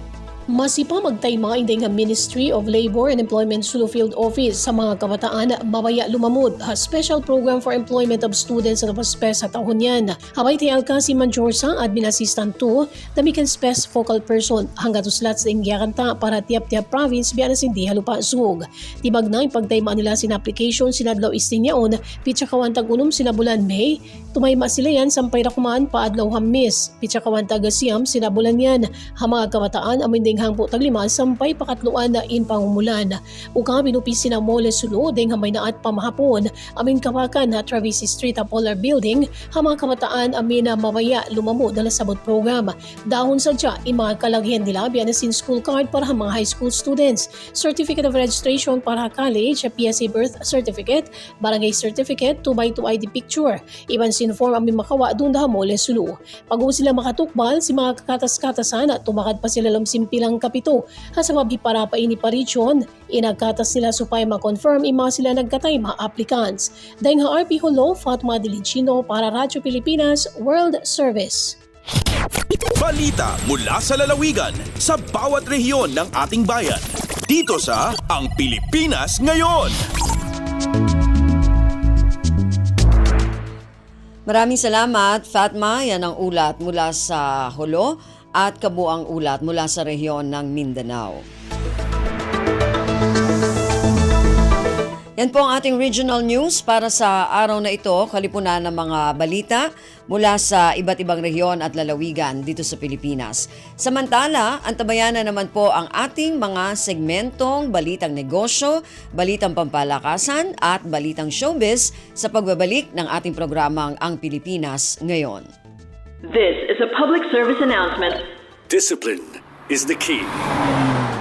Masipa magtayma inday nga Ministry of Labor and Employment Sulu Field Office sa mga kabataan mabaya lumamod ha Special Program for Employment of Students sa PASPES sa taon yan. Habay tayal ka si Manjorsa Admin Assistant 2 damikan SPES Focal Person hanggat uslat sa ingyakanta para tiap-tiap province biya na sindi halupa sug. Tibag na ipagtayma nila sin application sinadlaw istinyaon pitsa kawantag unum sinabulan May tumayma sila yan sampay rakumaan paadlaw Hamis pitsa kawantag Siyam sinabulan yan ha mga kabataan amin hangpo taglima sampay pakatluan na in pangumulan. Uka binupisi na mole sulo ding hamay naat pamahapon amin kawakan na Travis Street Polar Building hamang kamataan amin na mabaya lumamo dala sabot program. Dahon sadya in mga kalagyan nila biya na sin school card para mga high school students, certificate of registration para college, PSA birth certificate, barangay certificate, 2x2 ID picture. Iban sin form amin makawa doon da mole sulo. Pag sila makatukbal si mga kakatas-katasan at tumakad pa sila lumsimpi lang kapito. Hasa mabi para pa ini parisyon, inagkatas nila supay ma-confirm ima sila nagkatay mga applicants. Dahil nga RP Holo, Fatma Diligino para Radyo Pilipinas World Service. Balita mula sa lalawigan sa bawat rehiyon ng ating bayan. Dito sa Ang Pilipinas Ngayon. Maraming salamat, Fatma. Yan ang ulat mula sa Holo at kabuang ulat mula sa rehiyon ng Mindanao. Yan po ang ating regional news para sa araw na ito, kalipunan ng mga balita mula sa iba't ibang rehiyon at lalawigan dito sa Pilipinas. Samantala, antabayan na naman po ang ating mga segmentong balitang negosyo, balitang pampalakasan at balitang showbiz sa pagbabalik ng ating programang Ang Pilipinas Ngayon. This is a public service announcement. Discipline is the key.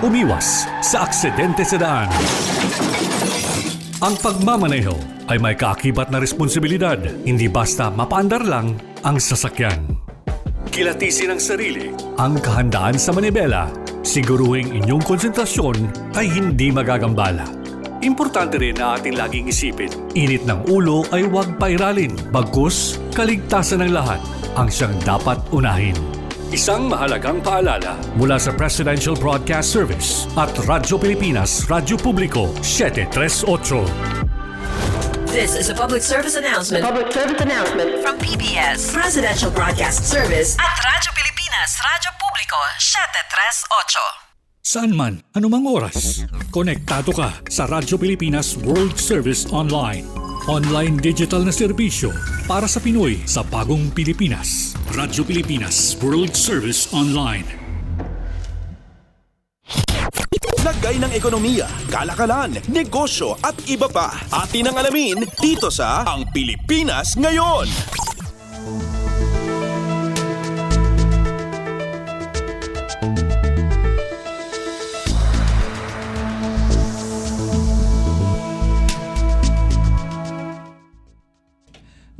Umiwas sa aksidente sa daan. Ang pagmamaneho ay may kaakibat na responsibilidad, hindi basta mapaandar lang ang sasakyan. Kilatisin ang sarili, ang kahandaan sa manibela, siguruhing inyong konsentrasyon ay hindi magagambala. Importante rin na ating laging isipin, init ng ulo ay huwag pairalin, bagkus kaligtasan ng lahat ang siyang dapat unahin. Isang mahalagang paalala mula sa Presidential Broadcast Service at Radyo Pilipinas, Radyo Publiko 738. This is a public service announcement. From PBS, Presidential Broadcast Service at Radyo Pilipinas, Radyo Publiko, 738. Saan man, anumang oras, konektado ka sa Radyo Pilipinas World Service Online. Online digital na serbisyo para sa Pinoy sa bagong Pilipinas. Radyo Pilipinas World Service Online. Lagay ng ekonomiya, kalakalan, negosyo at iba pa. Atin ang alamin dito sa Ang Pilipinas Ngayon.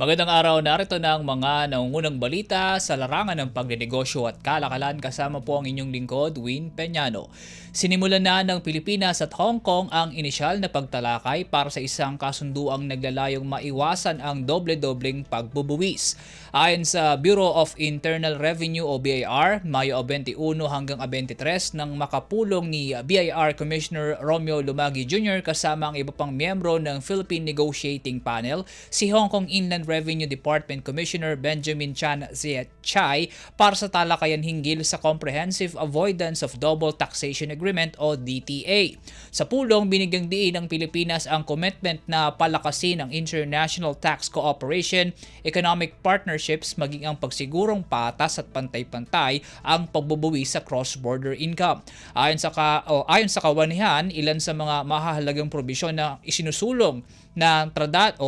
Magandang araw, narito na ang mga nangungunang balita sa larangan ng pagninegosyo at kalakalan, kasama po ang inyong lingkod, Win Peñano. Sinimulan na ng Pilipinas at Hong Kong ang inisyal na pagtalakay para sa isang kasunduang naglalayong maiwasan ang doble-dobleng pagbubuwis. Ayon sa Bureau of Internal Revenue o BIR, Mayo 21 hanggang 23 nang makapulong ni BIR Commissioner Romeo Lumagi Jr. kasama ang iba pang miyembro ng Philippine Negotiating Panel, si Hong Kong Inland Revenue Department Commissioner Benjamin Chan Ziechai para sa talakayan hinggil sa Comprehensive Avoidance of Double Taxation Agreement o DTA. Sa pulong, binigyang diin ng Pilipinas ang commitment na palakasin ang international tax cooperation, economic partnerships, maging ang pagsigurong patas at pantay-pantay ang pagbubuwi sa cross-border income. Ayon sa kawanihan, ilan sa mga mahahalagang probisyon na isinusulong ng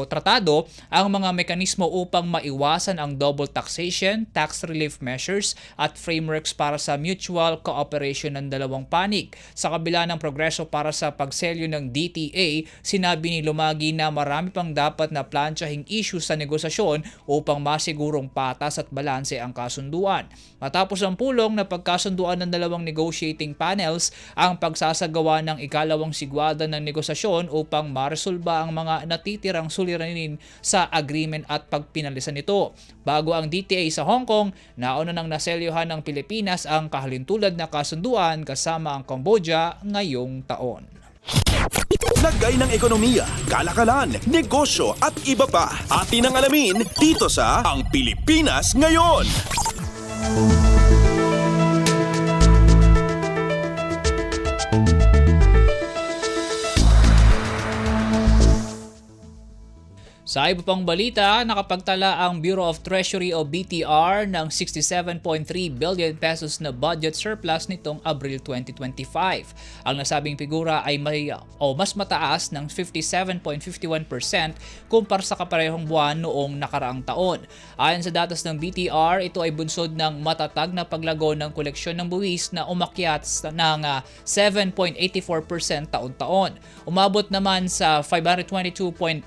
tratado ang mga mekanismo upang maiwasan ang double taxation, tax relief measures at frameworks para sa mutual cooperation ng dalawang panig. Sa kabila ng progreso para sa pagselyo ng DTA, sinabi ni Lumagi na marami pang dapat na planchahing issue sa negosasyon upang masigurong patas at balanse ang kasunduan. Matapos ang pulong na pagkasunduan ng dalawang negotiating panels ang pagsasagawa ng ikalawang sigwada ng negosasyon upang maresolba ang mga natitirang suliranin sa agreement at pagpinalisan nito. Bago ang DTA sa Hong Kong, nauna nang naselyuhan ng Pilipinas ang kahalintulad na kasunduan kasama ang Cambodia ngayong taon. Lagay ng ekonomiya, kalakalan, negosyo at iba pa. Atin ang alamin dito sa Ang Pilipinas Ngayon. Sa iba pang balita, nakapagtala ang Bureau of Treasury o BTR ng 67.3 billion pesos na budget surplus nitong Abril 2025. Ang nasabing figura ay mas mataas ng 57.51% kumpara sa kaparehong buwan noong nakaraang taon. Ayon sa datos ng BTR, ito ay bunsod ng matatag na paglago ng koleksyon ng buwis na umakyat ng 7.84% taon-taon. Umabot naman sa 522.1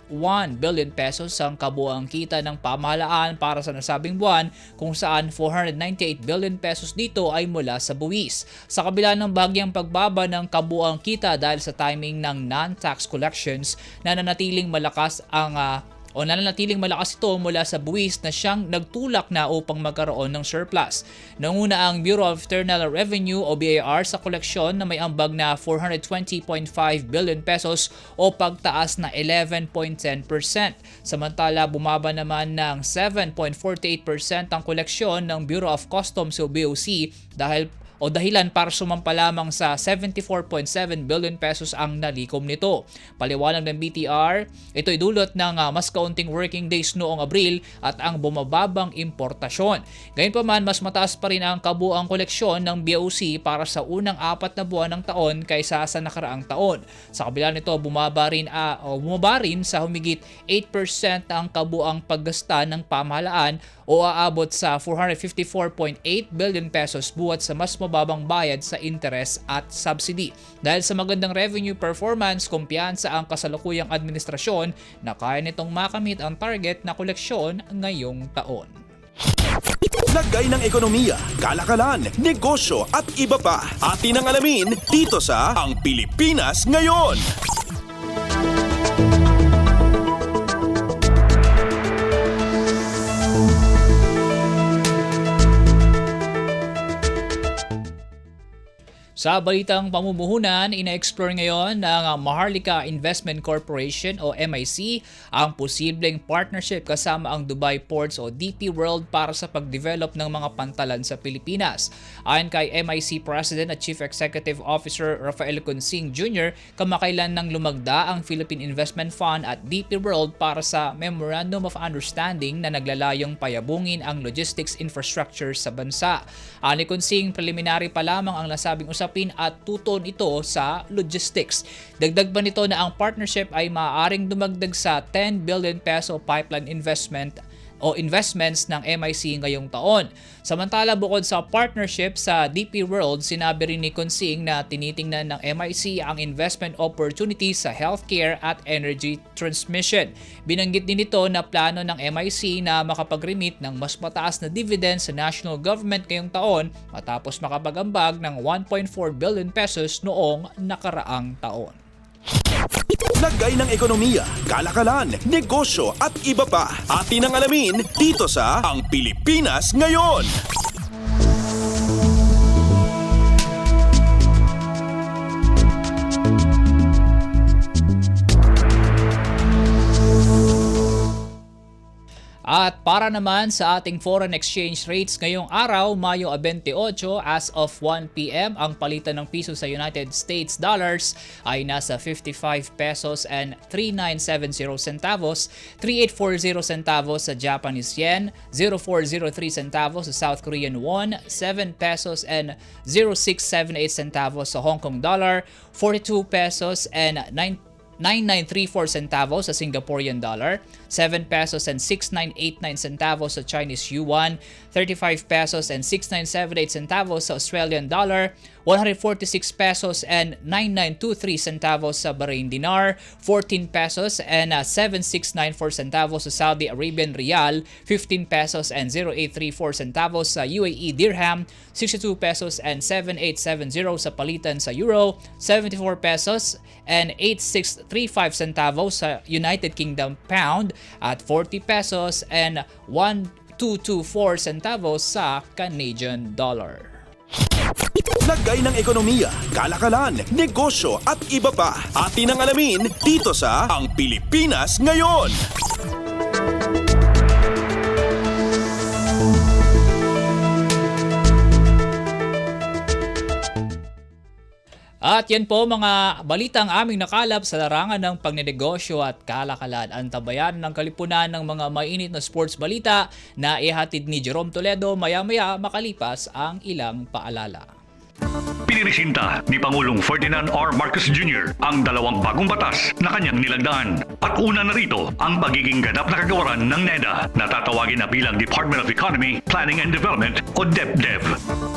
billion pesos ang kabuuang kita ng pamahalaan para sa nasabing buwan, kung saan 498 billion pesos dito ay mula sa buwis. Sa kabila ng bagyang pagbaba ng kabuuang kita dahil sa timing ng non-tax collections, nananatiling malakas ito mula sa buwis na siyang nagtulak na upang magkaroon ng surplus. Nanguna ang Bureau of Internal Revenue o BIR sa koleksyon na may ambag na 420.5 billion pesos o pagtaas na 11.10%. Samantala, bumaba naman ng 7.48% ang koleksyon ng Bureau of Customs o BOC dahilan para sumampa lamang sa 74.7 billion pesos ang nalikom nito. Paliwanag ng BTR, ito ay dulot ng mas kaunting working days noong Abril at ang bumababang importasyon. Gayunpaman, mas mataas pa rin ang kabuuang koleksyon ng BOC para sa unang 4 na buwan ng taon kaysa sa nakaraang taon. Sa kabila nito, bumaba rin sa humigit 8% ang kabuuang paggasta ng pamahalaan o aabot sa 454.8 billion pesos buwat sa mas mababang bayad sa interes at subsidy. Dahil sa magandang revenue performance, kumpiyansa ang kasalukuyang administrasyon na kaya nitong makamit ang target na koleksyon ngayong taon. Lagay ng ekonomiya, kalakalan, negosyo at iba pa. Atin ang alamin dito sa Ang Pilipinas Ngayon. Sa balitang pamumuhunan, ina-explore ngayon ng Maharlika Investment Corporation o MIC ang posibleng partnership kasama ang Dubai Ports o DP World para sa pag-develop ng mga pantalan sa Pilipinas. Ayon kay MIC President at Chief Executive Officer Rafael Consing Jr., kamakailan nang lumagda ang Philippine Investment Fund at DP World para sa Memorandum of Understanding na naglalayong payabungin ang logistics infrastructure sa bansa. Ani Consing, preliminary pa lamang ang nasabing usapin at tuton ito sa logistics. Dagdag pa nito na ang partnership ay maaaring dumagdag sa 10 billion peso pipeline investment o investments ng MIC ngayong taon. Samantala, bukod sa partnership sa DP World, sinabi rin ni Consing na tinitingnan ng MIC ang investment opportunities sa healthcare at energy transmission. Binanggit din ito na plano ng MIC na makapag-remit ng mas mataas na dividend sa national government ngayong taon matapos makapag-ambag ng 1.4 billion pesos noong nakaraang taon. Lagay ng ekonomiya, kalakalan, negosyo at iba pa. Atin ang alamin dito sa Ang Pilipinas Ngayon. At para naman sa ating foreign exchange rates ngayong araw, Mayo 28, as of 1 p.m., ang palitan ng piso sa United States dollars ay nasa 55 pesos and 3970 centavos, 3840 centavos sa Japanese yen, 0403 centavos sa South Korean won, 7 pesos and 0678 centavos sa Hong Kong dollar, 42 pesos and 9934 centavos sa Singaporean dollar, 7 pesos and 6989 centavos sa Chinese yuan, 35 pesos and 6978 centavos sa Australian dollar, 146 pesos and 9923 centavos sa Bahrain dinar, 14 pesos and 7694 centavos sa Saudi Arabian rial, 15 pesos and 0834 centavos sa UAE dirham, 62 pesos and 7870 sa palitan sa euro, 74 pesos and 8635 centavos sa United Kingdom pound at 40 pesos and 1224 centavos sa Canadian dollar. Lagay ng ekonomiya, kalakalan, negosyo at iba pa. Atin ang alamin dito sa Ang Pilipinas Ngayon. At yan po mga balitang aming nakalap sa larangan ng pagnenegosyo at kalakalan. Antabayan ng kalipunan ng mga mainit na sports balita na ihatid ni Jerome Toledo maya-maya makalipas ang ilang paalala. Pinirisinta ni Pangulong Ferdinand R. Marcos Jr. ang dalawang bagong batas na kanyang nilagdaan. At una na rito ang pagiging ganap na kagawaran ng NEDA na tatawagin na bilang Department of Economy, Planning and Development o DepDev.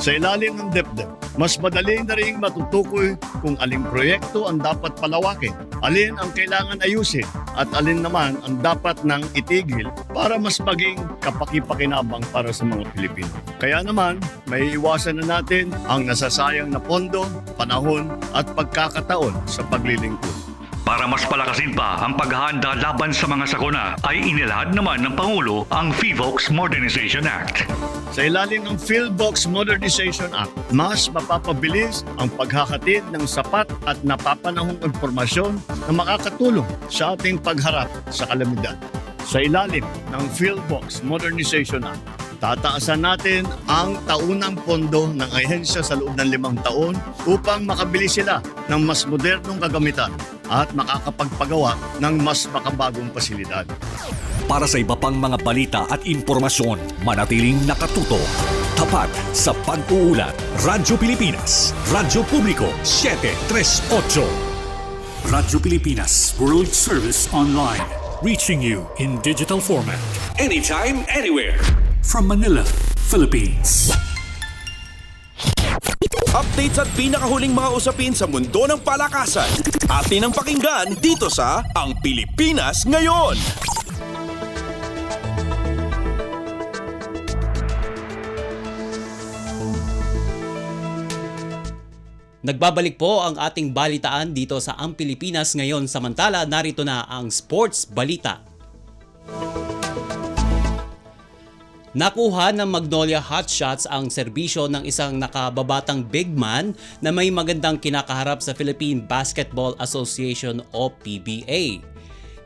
Sa ilalim ng DepDev, mas madali na rin matutukoy kung aling proyekto ang dapat palawakin, alin ang kailangan ayusin, at alin naman ang dapat nang itigil para mas maging kapaki-pakinabang para sa mga Pilipino. Kaya naman, may iwasan na natin ang nasasayang na pondo, panahon at pagkakataon sa paglilingkod. Para mas palakasin pa ang paghahanda laban sa mga sakuna, ay inilahad naman ng Pangulo ang PHIVOLCS Modernization Act. Sa ilalim ng PhilVolcks Modernization Act, mas mapapabilis ang paghahatid ng sapat at napapanahong impormasyon na makakatulong sa ating pagharap sa kalamidad. Sa ilalim ng PhilVolcks Modernization Act, tataasan natin ang taunang pondo ng ahensya sa loob ng 5 taon upang makabili sila ng mas modernong kagamitan at makakapagpagawa ng mas makabagong pasilidad. Para sa iba pang mga balita at impormasyon, manatiling nakatuto. Tapat sa pag-uulat. Radyo Pilipinas, Radyo Publiko 738. Radyo Pilipinas, World Service Online. Reaching you in digital format. Anytime, anywhere. From Manila, Philippines. Updates at pinakahuling mga usapin sa mundo ng palakasan. Atin ang pakinggan dito sa Ang Pilipinas Ngayon. Nagbabalik po ang ating balitaan dito sa Ang Pilipinas Ngayon. Samantala, narito na ang sports balita. Nakuha ng Magnolia Hotshots ang serbisyo ng isang nakababatang big man na may magandang kinakaharap sa Philippine Basketball Association o PBA.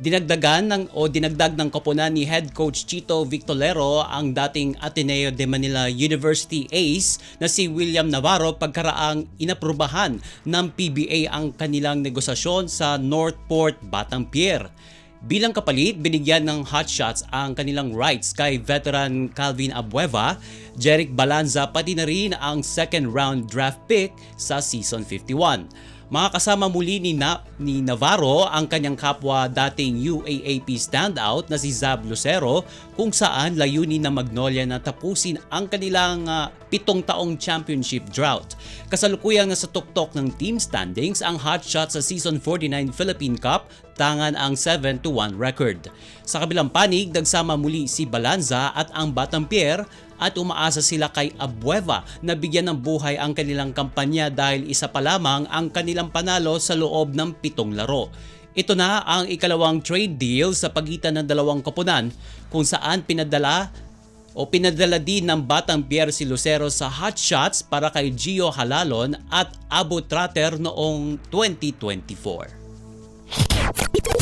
Dinagdag ng koponan ni head coach Chito Victolero ang dating Ateneo de Manila University ace na si William Navarro pagkaraang inaprubahan ng PBA ang kanilang negosasyon sa Northport, Batanguer. Bilang kapalit, binigyan ng Hotshots ang kanilang rights kay veteran Calvin Abueva, Jeric Balanza pati na rin ang second round draft pick sa season 51. Makakasama muli ni Navarro ang kanyang kapwa dating UAAP standout na si Zab Lucero kung saan layunin ng Magnolia na tapusin ang kanilang 7 taong championship drought. Kasalukuyang nasa tuktok ng team standings ang Hotshots sa Season 49 Philippine Cup, tangan ang 7-1 record. Sa kabilang panig, nagsama muli si Balanza at ang Batanguer at umaasa sila kay Abueva na bigyan ng buhay ang kanilang kampanya dahil isa pa lamang ang kanilang panalo sa loob ng 7 laro. Ito na ang ikalawang trade deal sa pagitan ng dalawang koponan kung saan pinadala din ng Batanguer si Lucero sa Hotshots para kay Gio Halalon at Abu Trater noong 2024.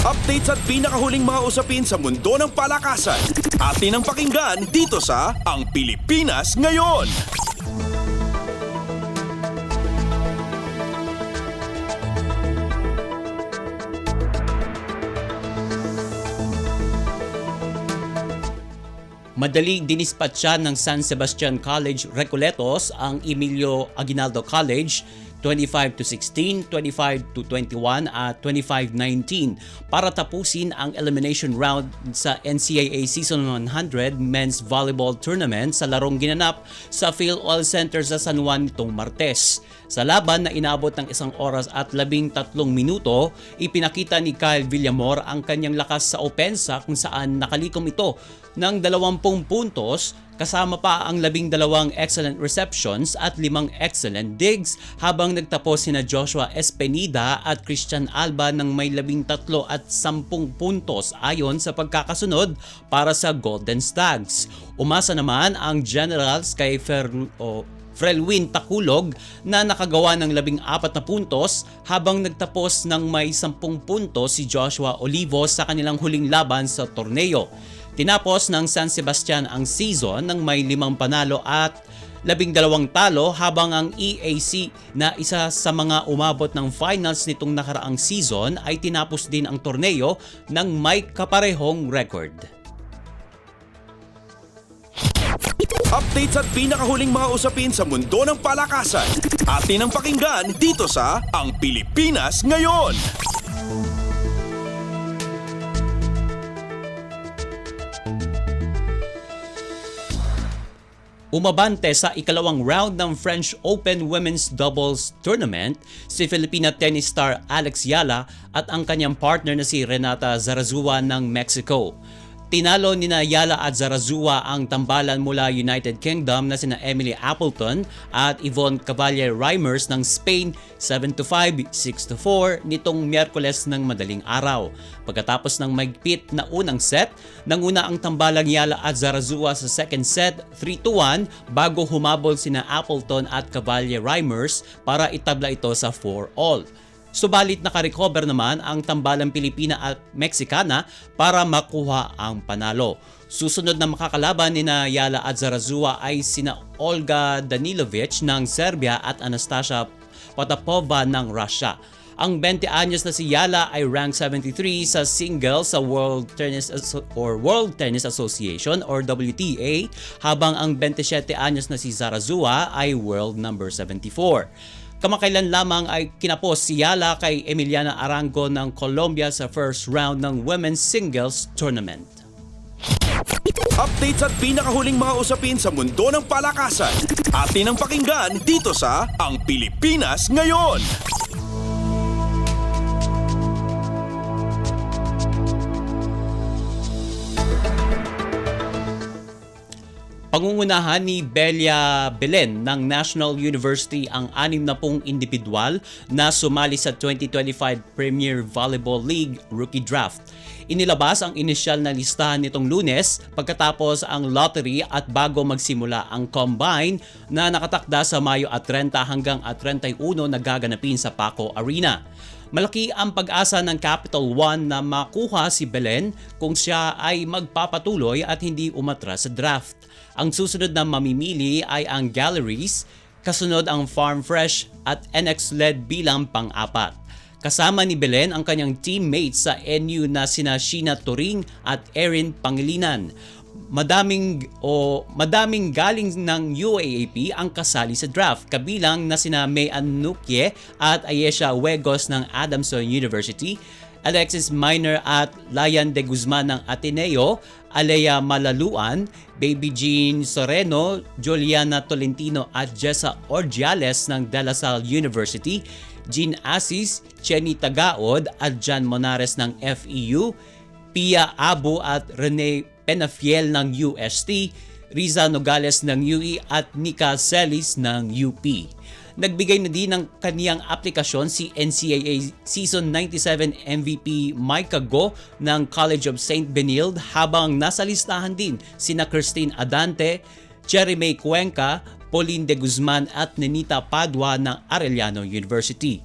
Updates at pinakahuling mga usapin sa mundo ng palakasan. Atin ang pakinggan dito sa Ang Pilipinas Ngayon. Madaling dinispatcha ng San Sebastian College Recoletos ang Emilio Aguinaldo College 25-16, 25-21 at 25-19 para tapusin ang elimination round sa NCAA Season 100 Men's Volleyball Tournament sa larong ginanap sa Phil Oil Center sa San Juan nitong Martes. Sa laban na inabot ng 1 oras at 13 minuto, ipinakita ni Kyle Villamor ang kanyang lakas sa opensa kung saan nakalikom ito ng 20 puntos kasama pa ang 12 excellent receptions at 5 excellent digs habang nagtapos sina Joshua Espenida at Christian Alba ng may 13 at 10 puntos ayon sa pagkakasunod para sa Golden Stags. Umasa naman ang Generals kay Frelwin Takulog na nakagawa ng 14 na puntos habang nagtapos ng may 10 puntos si Joshua Olivo sa kanilang huling laban sa torneo. Tinapos ng San Sebastian ang season ng may 5 panalo at 12 talo habang ang EAC na isa sa mga umabot ng finals nitong nakaraang season ay tinapos din ang torneo ng may kaparehong record. Updates at pinakahuling mga usapin sa mundo ng palakasan. Atin ang pakinggan dito sa Ang Pilipinas Ngayon. Umabante sa ikalawang round ng French Open Women's Doubles Tournament si Filipina tennis star Alex Yala at ang kanyang partner na si Renata Zarazua ng Mexico. Tinalo ni Yala at Zarazua ang tambalan mula United Kingdom na sina Emily Appleton at Yvonne Cavalier-Reimers ng Spain 7-5, 6-4 nitong Miyerkules ng madaling araw. Pagkatapos ng maigpit na unang set, nanguna ang tambalang Yala at Zarazua sa second set 3-1 bago humabol sina Appleton at Cavalier-Reimers para itabla ito sa 4-all. Subalit nakarecover naman ang tambalang Pilipina at Meksikana para makuha ang panalo. Susunod na makakalaban ni Yala at Zarazua ay sina Olga Danilovic ng Serbia at Anastasia Potapova ng Russia. Ang 20 anyos na si Yala ay rank 73 sa singles sa World Tennis Association or WTA habang ang 27 anyos na si Zarazua ay world number 74. Kamakailan lamang ay kinapos si Yala kay Emiliana Arango ng Colombia sa first round ng Women's Singles Tournament. Updates at pinakahuling mga usapin sa mundo ng palakasan. Atin ang pakinggan dito sa Ang Pilipinas Ngayon. Pangungunahan ni Belia Belen ng National University ang 60 individual na sumali sa 2025 Premier Volleyball League Rookie Draft. Inilabas ang inisyal na listahan nitong Lunes pagkatapos ang lottery at bago magsimula ang combine na nakatakda sa Mayo 30 hanggang 31 na gaganapin sa Paco Arena. Malaki ang pag-asa ng Capital One na makuha si Belen kung siya ay magpapatuloy at hindi umatras sa draft. Ang susunod na mamimili ay ang Galleries, kasunod ang Farm Fresh at NX-LED bilang pang-apat. Kasama ni Belen ang kanyang teammates sa NU na sina Sheena Turing at Erin Pangilinan. Madaming galing ng UAAP ang kasali sa draft, kabilang na sina May Anukye at Ayesha Huegos ng Adamson University, Alexis Minor at Layan de Guzman ng Ateneo, Alea Malaluan, Baby Jean Soreno, Juliana Tolentino at Jessa Ordiales ng De La Salle University, Jean Asis, Chenny Tagaod at Jan Monares ng FEU, Pia Abu at Rene Penafiel ng UST, Riza Nogales ng UE at Nika Celis ng UP. Nagbigay na din ng kaniyang aplikasyon si NCAA Season 97 MVP Micah Go ng College of St. Benilde, habang nasa listahan din sina Christine Adante, Cherry May Cuenca, Pauline de Guzman at Nenita Padua ng Arellano University.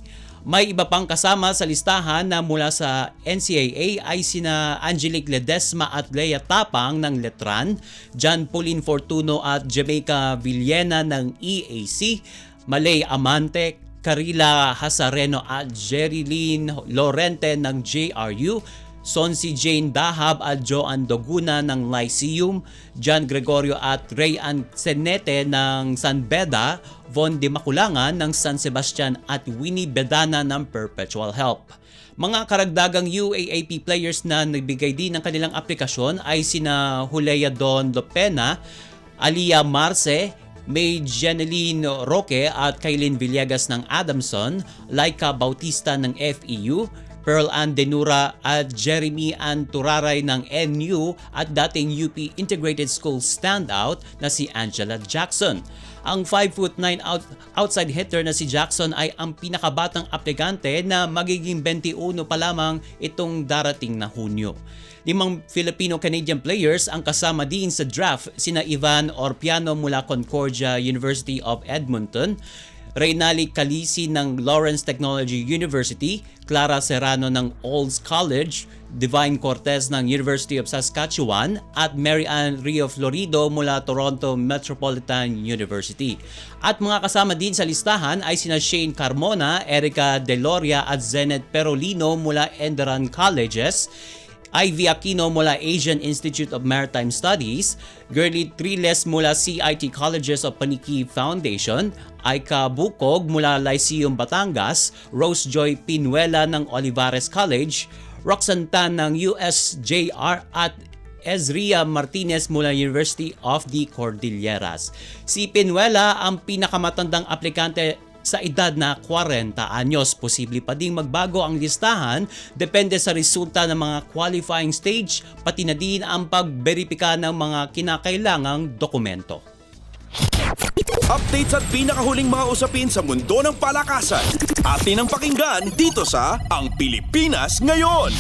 May iba pang kasama sa listahan na mula sa NCAA ay sina Angelique Ledesma at Lea Tapang ng Letran, John Pauline Fortuno at Jamaica Villena ng EAC, Malay Amante, Carila Hasareno at Jerilyn Lorente ng JRU, Sonsi Jane Dahab at Joan Doguna ng Lyceum, John Gregorio at Rayan Senete ng San Beda, Von de Maculangan ng San Sebastian at Winnie Bedana ng Perpetual Help. Mga karagdagang UAAP players na nagbigay din ng kanilang aplikasyon ay sina Hulea Don Lopena, Alia Marce, May Jeneline Roque at Kailin Villegas ng Adamson, Laika Bautista ng FEU, Pearl Ann Denura at Jeremy Ann Turaray ng NU at dating UP Integrated School standout na si Angela Jackson. Ang 5'9" outside hitter na si Jackson ay ang pinakabatang aplikante na magiging 21 pa lamang itong darating na Hunyo. 5 Filipino-Canadian players ang kasama din sa draft, sina Ivan Orpiano mula Concordia University of Edmonton, Reynali Calisi ng Lawrence Technology University, Clara Serrano ng Olds College, Divine Cortez ng University of Saskatchewan at Mary Ann Rio Florido mula Toronto Metropolitan University. At mga kasama din sa listahan ay sina Shane Carmona, Erica Deloria at Zenet Perolino mula Enderan Colleges, Ivy Aquino mula Asian Institute of Maritime Studies, Girlie Triles mula CIT Colleges of Paniki Foundation, Aika Bukog mula Lyceum Batangas, Rose Joy Pinuela ng Olivares College, Roxanne Tan ng USJR at Ezria Martinez mula University of the Cordilleras. Si Pinuela ang pinakamatandang aplikante sa edad na 40 anyos. Posible pa ding magbago ang listahan depende sa resulta ng mga qualifying stage, pati na din ang pagberipika ng mga kinakailangang dokumento. Updates at pinakahuling mga usapin sa mundo ng palakasan. Atin ang pakinggan dito sa Ang Pilipinas Ngayon.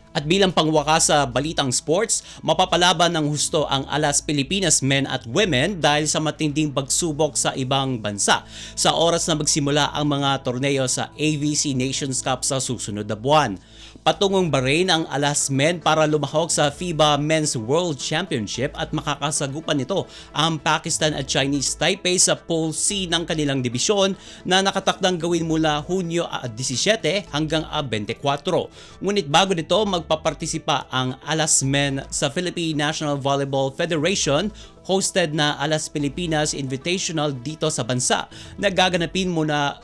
At bilang pangwakas sa balitang sports, mapapalaban ng husto ang Alas Pilipinas men at women dahil sa matinding pagsubok sa ibang bansa sa oras na magsimula ang mga torneo sa AVC Nations Cup sa susunod na buwan. Patungong Bahrain ang Alas men para lumahok sa FIBA Men's World Championship at makakasagupan nito ang Pakistan at Chinese Taipei sa Pool C ng kanilang dibisyon na nakatakdang gawin mula Hunyo 17 hanggang 24. Ngunit bago nito magpapartisipa ang Alas men sa Philippine National Volleyball Federation hosted na Alas Pilipinas Invitational dito sa bansa na gaganapin mula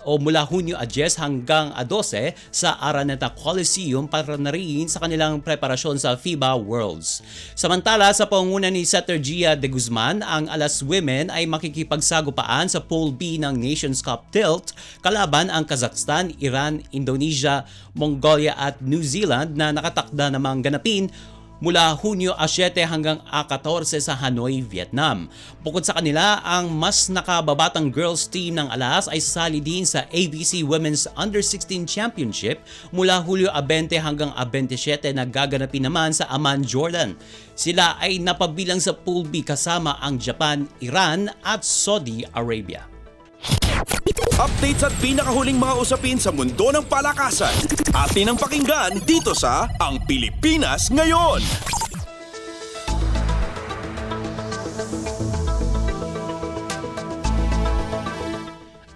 Hunyo 10 hanggang 12 sa Araneta Coliseum para na rin sa kanilang preparasyon sa FIBA Worlds. Samantala, sa pangunguna ni Setter Gia de Guzman, ang Alas Women ay makikipagsagupaan sa Pool B ng Nations Cup Tilt kalaban ang Kazakhstan, Iran, Indonesia, Mongolia at New Zealand na nakatakda namang ganapin mula Hunyo 7 hanggang 14 sa Hanoi, Vietnam. Bukod sa kanila, ang mas nakababatang girls team ng Alas ay sasali din sa ABC Women's Under-16 Championship mula Hulyo 20 hanggang 27 na gaganapin naman sa Amman, Jordan. Sila ay napabilang sa Pool B kasama ang Japan, Iran at Saudi Arabia. Updates at pinakahuling mga usapin sa mundo ng palakasan. Atin ang pakinggan dito sa Ang Pilipinas Ngayon.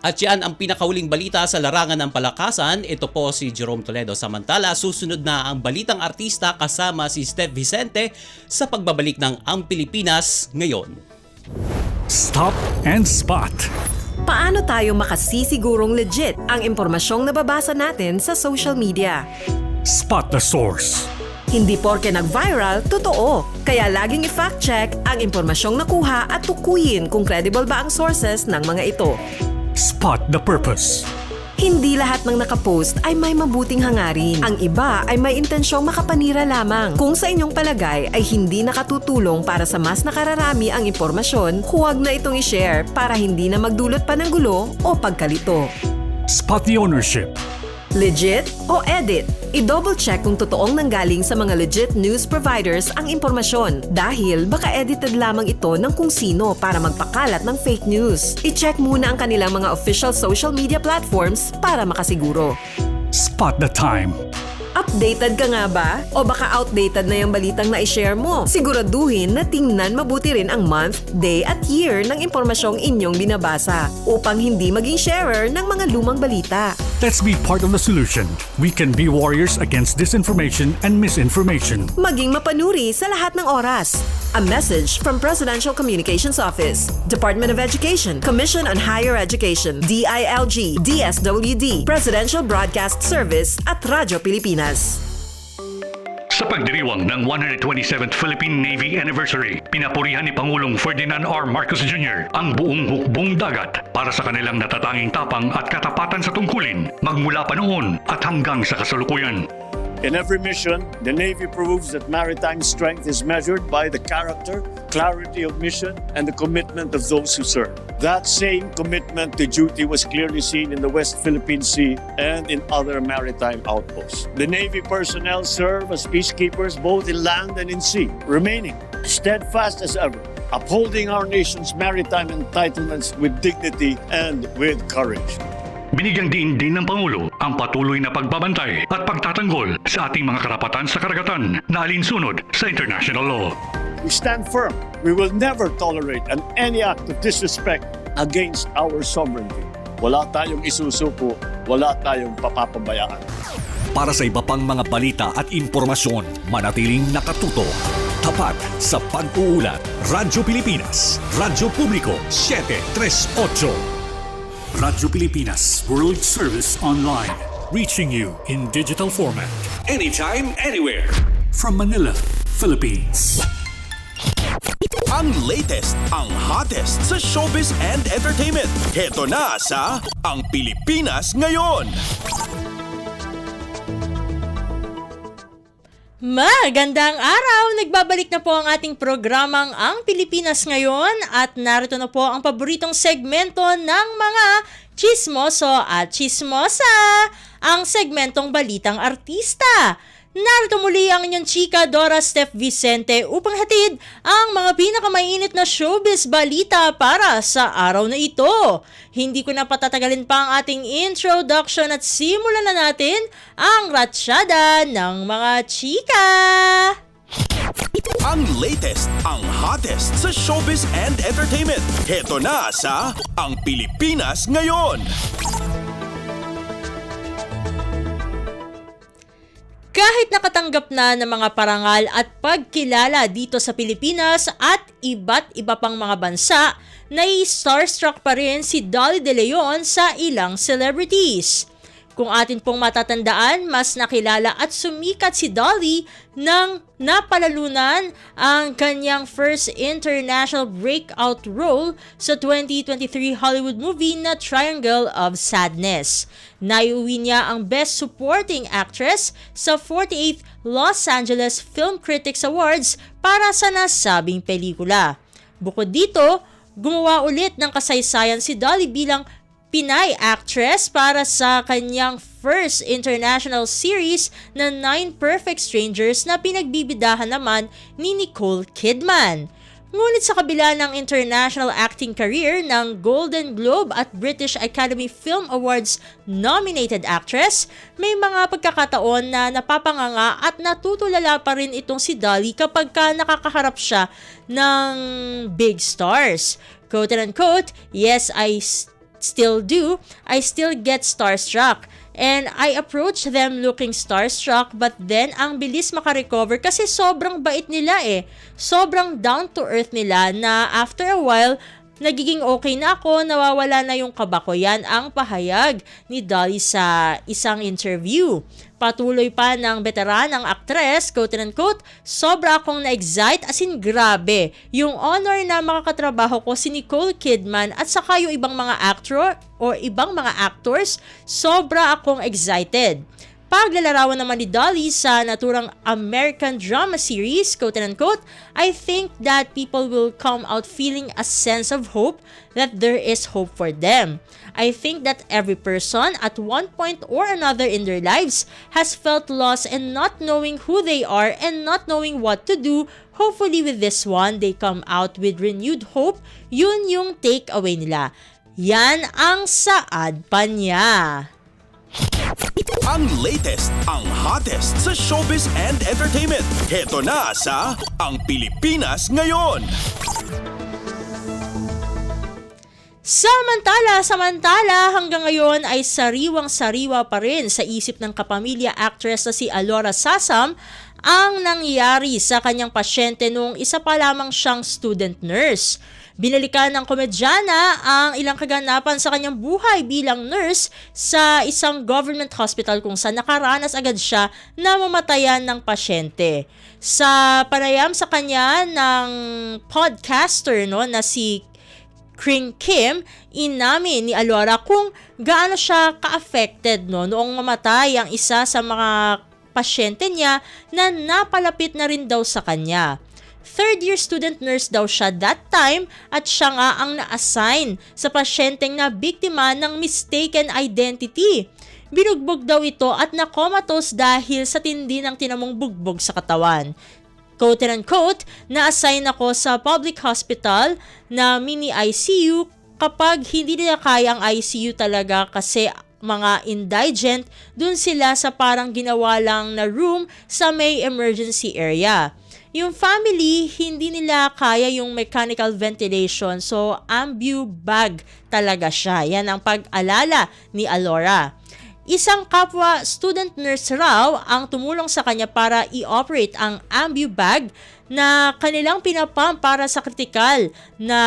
At yan ang pinakahuling balita sa larangan ng palakasan. Ito po si Jerome Toledo. Samantala, susunod na ang balitang artista kasama si Steph Vicente sa pagbabalik ng Ang Pilipinas Ngayon. Stop and Spot. Paano tayo makasisigurong legit ang impormasyong nababasa natin sa social media? Spot the source. Hindi porke nag-viral, totoo. Kaya laging i-fact check ang impormasyong nakuha at tukuyin kung credible ba ang sources ng mga ito. Spot the purpose. Hindi lahat ng nakapost ay may mabuting hangarin. Ang iba ay may intensyong makapanira lamang. Kung sa inyong palagay ay hindi nakatutulong para sa mas nakararami ang impormasyon, huwag na itong i-share para hindi na magdulot pa ng gulo o pagkalito. Spot the ownership. Legit o edit? I-double check kung totoong nanggaling sa mga legit news providers ang impormasyon dahil baka edited lamang ito ng kung sino para magpakalat ng fake news. I-check muna ang kanilang mga official social media platforms para makasiguro. Spot the time. Updated ka nga ba? O baka outdated na yung balitang na-share mo? Siguraduhin na tingnan mabuti rin ang month, day at year ng impormasyong inyong binabasa upang hindi maging sharer ng mga lumang balita. Let's be part of the solution. We can be warriors against disinformation and misinformation. Maging mapanuri sa lahat ng oras. A message from Presidential Communications Office, Department of Education, Commission on Higher Education, DILG, DSWD, Presidential Broadcast Service at Radyo Pilipinas. Sa pagdiriwang ng 127th Philippine Navy Anniversary, pinapurihan ni Pangulong Ferdinand R. Marcos Jr. ang buong hukbong dagat para sa kanilang natatanging tapang at katapatan sa tungkulin magmula pa noon at hanggang sa kasalukuyan. In every mission, the Navy proves that maritime strength is measured by the character, clarity of mission, and the commitment of those who serve. That same commitment to duty was clearly seen in the West Philippine Sea and in other maritime outposts. The Navy personnel serve as peacekeepers both in land and in sea, remaining steadfast as ever, upholding our nation's maritime entitlements with dignity and with courage. Binigyang diin din ng Pangulo ang patuloy na pagbabantay at pagtatanggol sa ating mga karapatan sa karagatan na alinsunod sa international law. We stand firm. We will never tolerate any act of disrespect against our sovereignty. Wala tayong isusuko, wala tayong papapabayaan. Para sa iba pang mga balita at impormasyon, manatiling nakatuto. Tapat sa pag-uulat. Radyo Pilipinas, Radyo Publiko, 738. Radyo Pilipinas World Service Online, reaching you in digital format, anytime, anywhere, from Manila, Philippines. Ang latest, ang hottest sa showbiz and entertainment. Heto na sa Ang Pilipinas Ngayon. Magandang araw! Nagbabalik na po ang ating programang Ang Pilipinas Ngayon at narito na po ang paboritong segmento ng mga chismoso at chismosa, ang segmentong Balitang Artista. Narito muli ang inyong chika Dora Steph Vicente upang hatid ang mga pinakamainit na showbiz balita para sa araw na ito. Hindi ko na patatagalin pa ang ating introduction at simulan na natin ang ratsyada ng mga chika. Ang latest, ang hottest sa showbiz and entertainment. Heto na sa Ang Pilipinas Ngayon. Kahit nakatanggap na ng mga parangal at pagkilala dito sa Pilipinas at iba't iba pang mga bansa, nai-starstruck pa rin si Dolly De Leon sa ilang celebrities. Kung atin pong matatandaan, mas nakilala at sumikat si Dolly nang napalalunan ang kanyang first international breakout role sa 2023 Hollywood movie na Triangle of Sadness. Naiuwi niya ang Best Supporting Actress sa 48th Los Angeles Film Critics Awards para sa nasabing pelikula. Bukod dito, gumawa ulit ng kasaysayan si Dolly bilang Pinay actress para sa kanyang first international series na 9 Perfect Strangers na pinagbibidahan naman ni Nicole Kidman. Ngunit sa kabila ng international acting career ng Golden Globe at British Academy Film Awards nominated actress, may mga pagkakataon na napapanganga at natutulala pa rin itong si Dolly kapag nakakaharap siya ng big stars. Quote and unquote, "Yes, I still do. I still get starstruck. And I approach them looking starstruck, but then ang bilis makarecover kasi sobrang bait nila eh. Sobrang down to earth nila na after a while, nagiging okay na ako, nawawala na yung kaba ko." Yan ang pahayag ni Dolly sa isang interview. Patuloy pa ng veteranang aktres, quote and unquote, "Sobra akong na-excite, as in grabe. Yung honor na makakatrabaho ko si Nicole Kidman at saka yung ibang mga actor o ibang mga actors, sobra akong excited." Paglalarawan naman ni Dolly sa naturang American drama series, quote and unquote, "I think that people will come out feeling a sense of hope, that there is hope for them. I think that every person at one point or another in their lives has felt lost and not knowing who they are and not knowing what to do. Hopefully with this one, they come out with renewed hope." Yun yung takeaway nila. Yan ang saad pa niya. Ang latest, ang hottest sa showbiz and entertainment. Heto na sa Ang Pilipinas Ngayon. Samantala, hanggang ngayon ay sariwang-sariwa pa rin sa isip ng kapamilya actress na si Alora Sasam ang nangyari sa kanyang pasyente noong isa pa lamang siyang student nurse. Binalikan ng komedyana ang ilang kaganapan sa kanyang buhay bilang nurse sa isang government hospital kung saan nakaranas agad siya na mamatayan ng pasyente. Sa panayam sa kanya ng podcaster na si Kring Kim, inamin ni Alora kung gaano siya ka-affected noong mamatay ang isa sa mga pasyente niya na napalapit na rin daw sa kanya. Third-year student nurse daw siya that time at siya nga ang na-assign sa pasyenteng na biktima ng mistaken identity. Binugbog daw ito at na-comatose dahil sa tindi ng tinamong bugbog sa katawan. Quote and unquote, "Na-assign ako sa public hospital na mini ICU kapag hindi nila kaya ang ICU talaga kasi mga indigent, dun sila sa parang ginawa lang na room sa may emergency area. Yung family, hindi nila kaya yung mechanical ventilation, so ambu bag talaga siya." Yan ang pag-alala ni Alora. Isang kapwa student nurse raw ang tumulong sa kanya para i-operate ang ambu bag na kanilang pinapump para sa kritikal na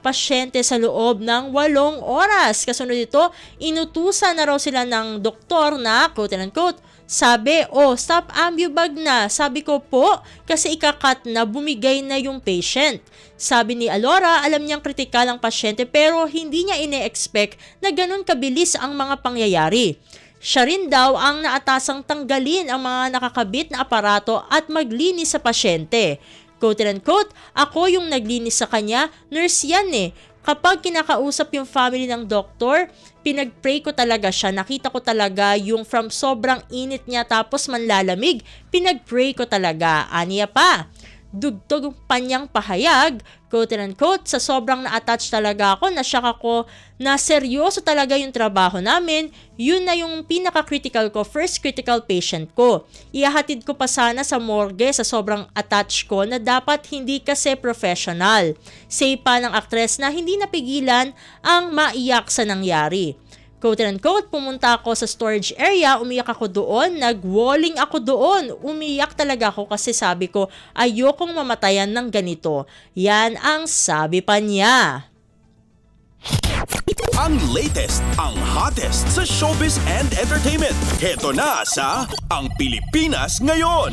pasyente sa loob ng 8 oras. Kasunod ito, inutusan na raw sila ng doktor na, quote and unquote, sabi, "Stop ambu bag na." Sabi ko po, kasi ikakat na, bumigay na yung patient. Sabi ni Alora, alam niyang kritikal ang pasyente pero hindi niya ine-expect na ganun kabilis ang mga pangyayari. Siya rin daw ang naatasang tanggalin ang mga nakakabit na aparato at maglinis sa pasyente. Quote and unquote, "Ako yung naglinis sa kanya, nurse yan eh. Kapag kinakausap yung family ng doktor, pinag-pray ko talaga siya. Nakita ko talaga yung from sobrang init niya tapos manlalamig, pinag-pray ko talaga." Aniya pa. Dugtog pa niyang pahayag, quote and unquote, "Sa sobrang na-attach talaga ako, na-shock ako na seryoso talaga yung trabaho namin. Yun na yung pinaka-critical ko, first critical patient ko. Ihahatid ko pa sana sa morgue sa sobrang attach ko na dapat hindi kasi professional." Say pa ng aktres na hindi napigilan ang maiyak sa nangyari. Quote and unquote, "Pumunta ako sa storage area, umiyak ako doon, nag-walling ako doon. Umiyak talaga ako kasi sabi ko, ayokong mamatayan ng ganito." Yan ang sabi pa niya. Ang latest, ang hottest sa showbiz and entertainment. Heto na sa Ang Pilipinas Ngayon.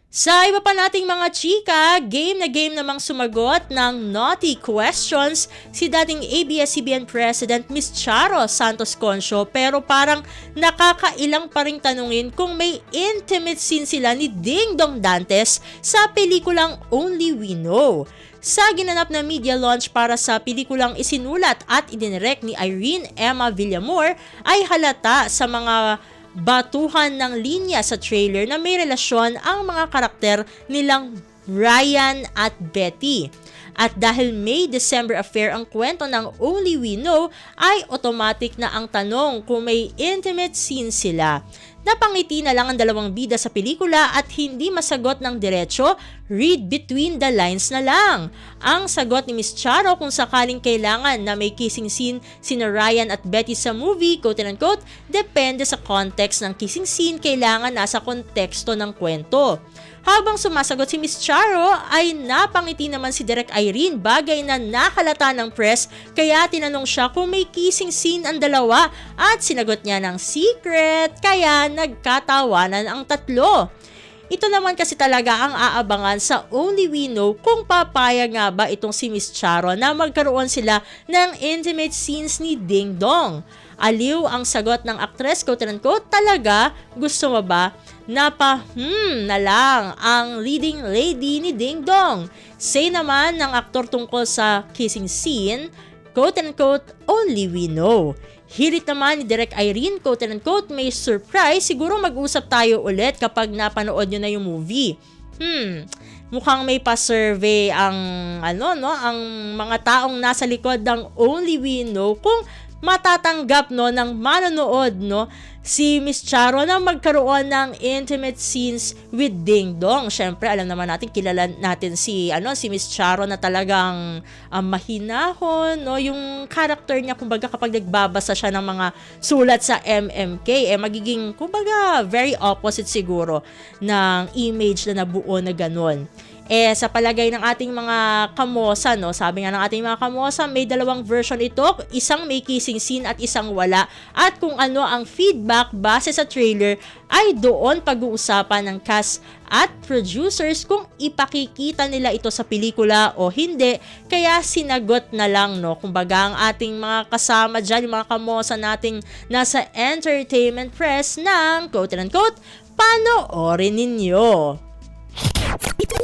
Sa iba pa nating mga chika, game na game namang sumagot ng naughty questions si dating ABS-CBN President Ms. Charo Santos Concio, pero parang nakakailang pa ring tanungin kung may intimate scene sila ni Ding Dong Dantes sa pelikulang Only We Know. Sa ginanap na media launch para sa pelikulang isinulat at idinirect ni Irene Emma Villamor ay halata sa mga batuhan ng linya sa trailer na may relasyon ang mga karakter nilang Ryan at Betty. At dahil May December affair ang kwento ng Only We Know, ay automatic na ang tanong kung may intimate scene sila. Napangiti na lang ang dalawang bida sa pelikula at hindi masagot ng diretsyo, read between the lines na lang. Ang sagot ni Ms. Charo kung sakaling kailangan na may kissing scene sina Ryan at Betty sa movie, quote and unquote, depende sa context ng kissing scene, kailangan nasa konteksto ng kwento. Habang sumasagot si Ms. Charo ay napangiti naman si Direk Irene, bagay na nakalata ng press, kaya tinanong siya kung may kissing scene ang dalawa at sinagot niya ng secret, kaya nagkatawanan ang tatlo. Ito naman kasi talaga ang aabangan sa Only We Know kung papayag nga ba itong si Ms. Charo na magkaroon sila ng intimate scenes ni Ding Dong. Aliw ang sagot ng aktres, quote and unquote, talaga gusto mo ba? Na lang ang leading lady ni Ding Dong. Say naman ng aktor tungkol sa kissing scene, quote and unquote, Only We Know. Hirit naman ni Direk Irene, quote and unquote, may surprise, siguro mag-usap tayo ulit kapag napanood nyo na yung movie. Mukhang may pa-survey ang ang mga taong nasa likod ng Only We Know kung matatanggap ng manonood si Ms. Charo na magkaroon ng intimate scenes with Ding Dong. Syempre, alam naman natin, kilala natin si Ms. Charo na talagang mahinahon, yung character niya, kumbaga kapag nagbabasa siya ng mga sulat sa MMK, magiging, kumbaga, very opposite siguro ng image na nabuo na ganun. Sa palagay ng ating mga kamosa, sabi nga ng ating mga kamosa, may dalawang version ito, isang may kissing scene at isang wala. At kung ano ang feedback base sa trailer, ay doon pag-uusapan ng cast at producers kung ipakikita nila ito sa pelikula o hindi. Kaya sinagot na lang, kumbaga ang ating mga kasama dyan, yung mga kamosa nating nasa entertainment press ng, quote and unquote, panoorin ninyo.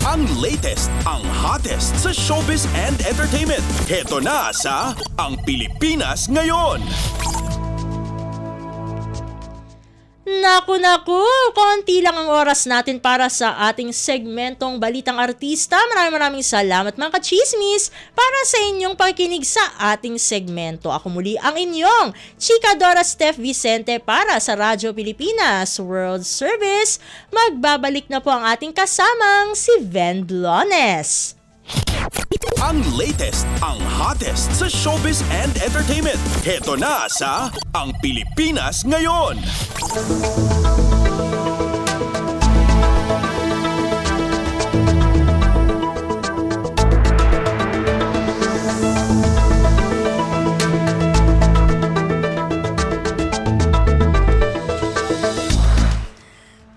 Ang latest, ang hottest sa showbiz and entertainment. Heto na sa Ang Pilipinas Ngayon. Naku, konti lang ang oras natin para sa ating segmentong Balitang Artista. Maraming salamat mga kachismis para sa inyong pakikinig sa ating segmento. Ako muli ang inyong Chika Dora Steph Vicente para sa Radyo Pilipinas World Service. Magbabalik na po ang ating kasamang si Ven Blones. Ang latest, ang hottest sa showbiz and entertainment. Heto na sa Ang Pilipinas Ngayon.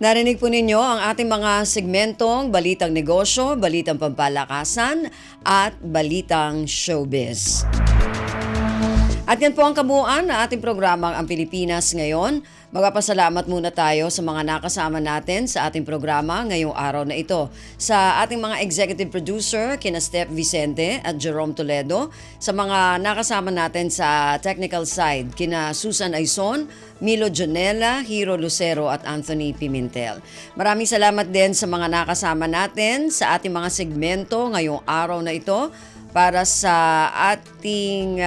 Narinig po ninyo ang ating mga segmentong Balitang Negosyo, Balitang Pampalakasan at Balitang Showbiz. At yan po ang kabuuan na ating programang Ang Pilipinas Ngayon. Magpapasalamat muna tayo sa mga nakasama natin sa ating programa ngayong araw na ito. Sa ating mga executive producer, kina Steph Vicente at Jerome Toledo. Sa mga nakasama natin sa technical side, kina Susan Aizon, Milo Jonella, Hiro Lucero at Anthony Pimentel. Maraming salamat din sa mga nakasama natin sa ating mga segmento ngayong araw na ito. Para sa ating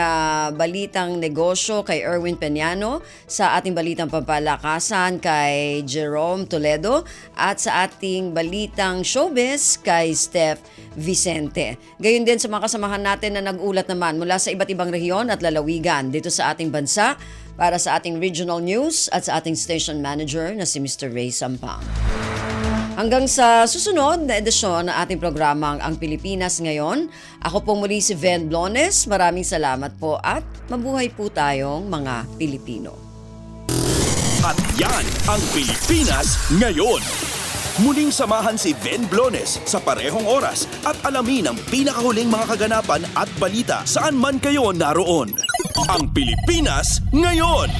Balitang Negosyo kay Erwin Peñano, sa ating Balitang Pampalakasan kay Jerome Toledo, at sa ating Balitang Showbiz kay Steph Vicente. Gayon din sa mga kasamahan natin na nag-ulat naman mula sa iba't ibang rehiyon at lalawigan dito sa ating bansa para sa ating regional news at sa ating station manager na si Mr. Ray Sampang. Hanggang sa susunod na edisyon ng ating programang Ang Pilipinas Ngayon, ako pong muli si Ven Blones. Maraming salamat po at mabuhay po tayong mga Pilipino. At yan ang Pilipinas Ngayon. Muling samahan si Ven Blones sa parehong oras at alamin ang pinakahuling mga kaganapan at balita saan man kayo naroon. Ang Pilipinas Ngayon.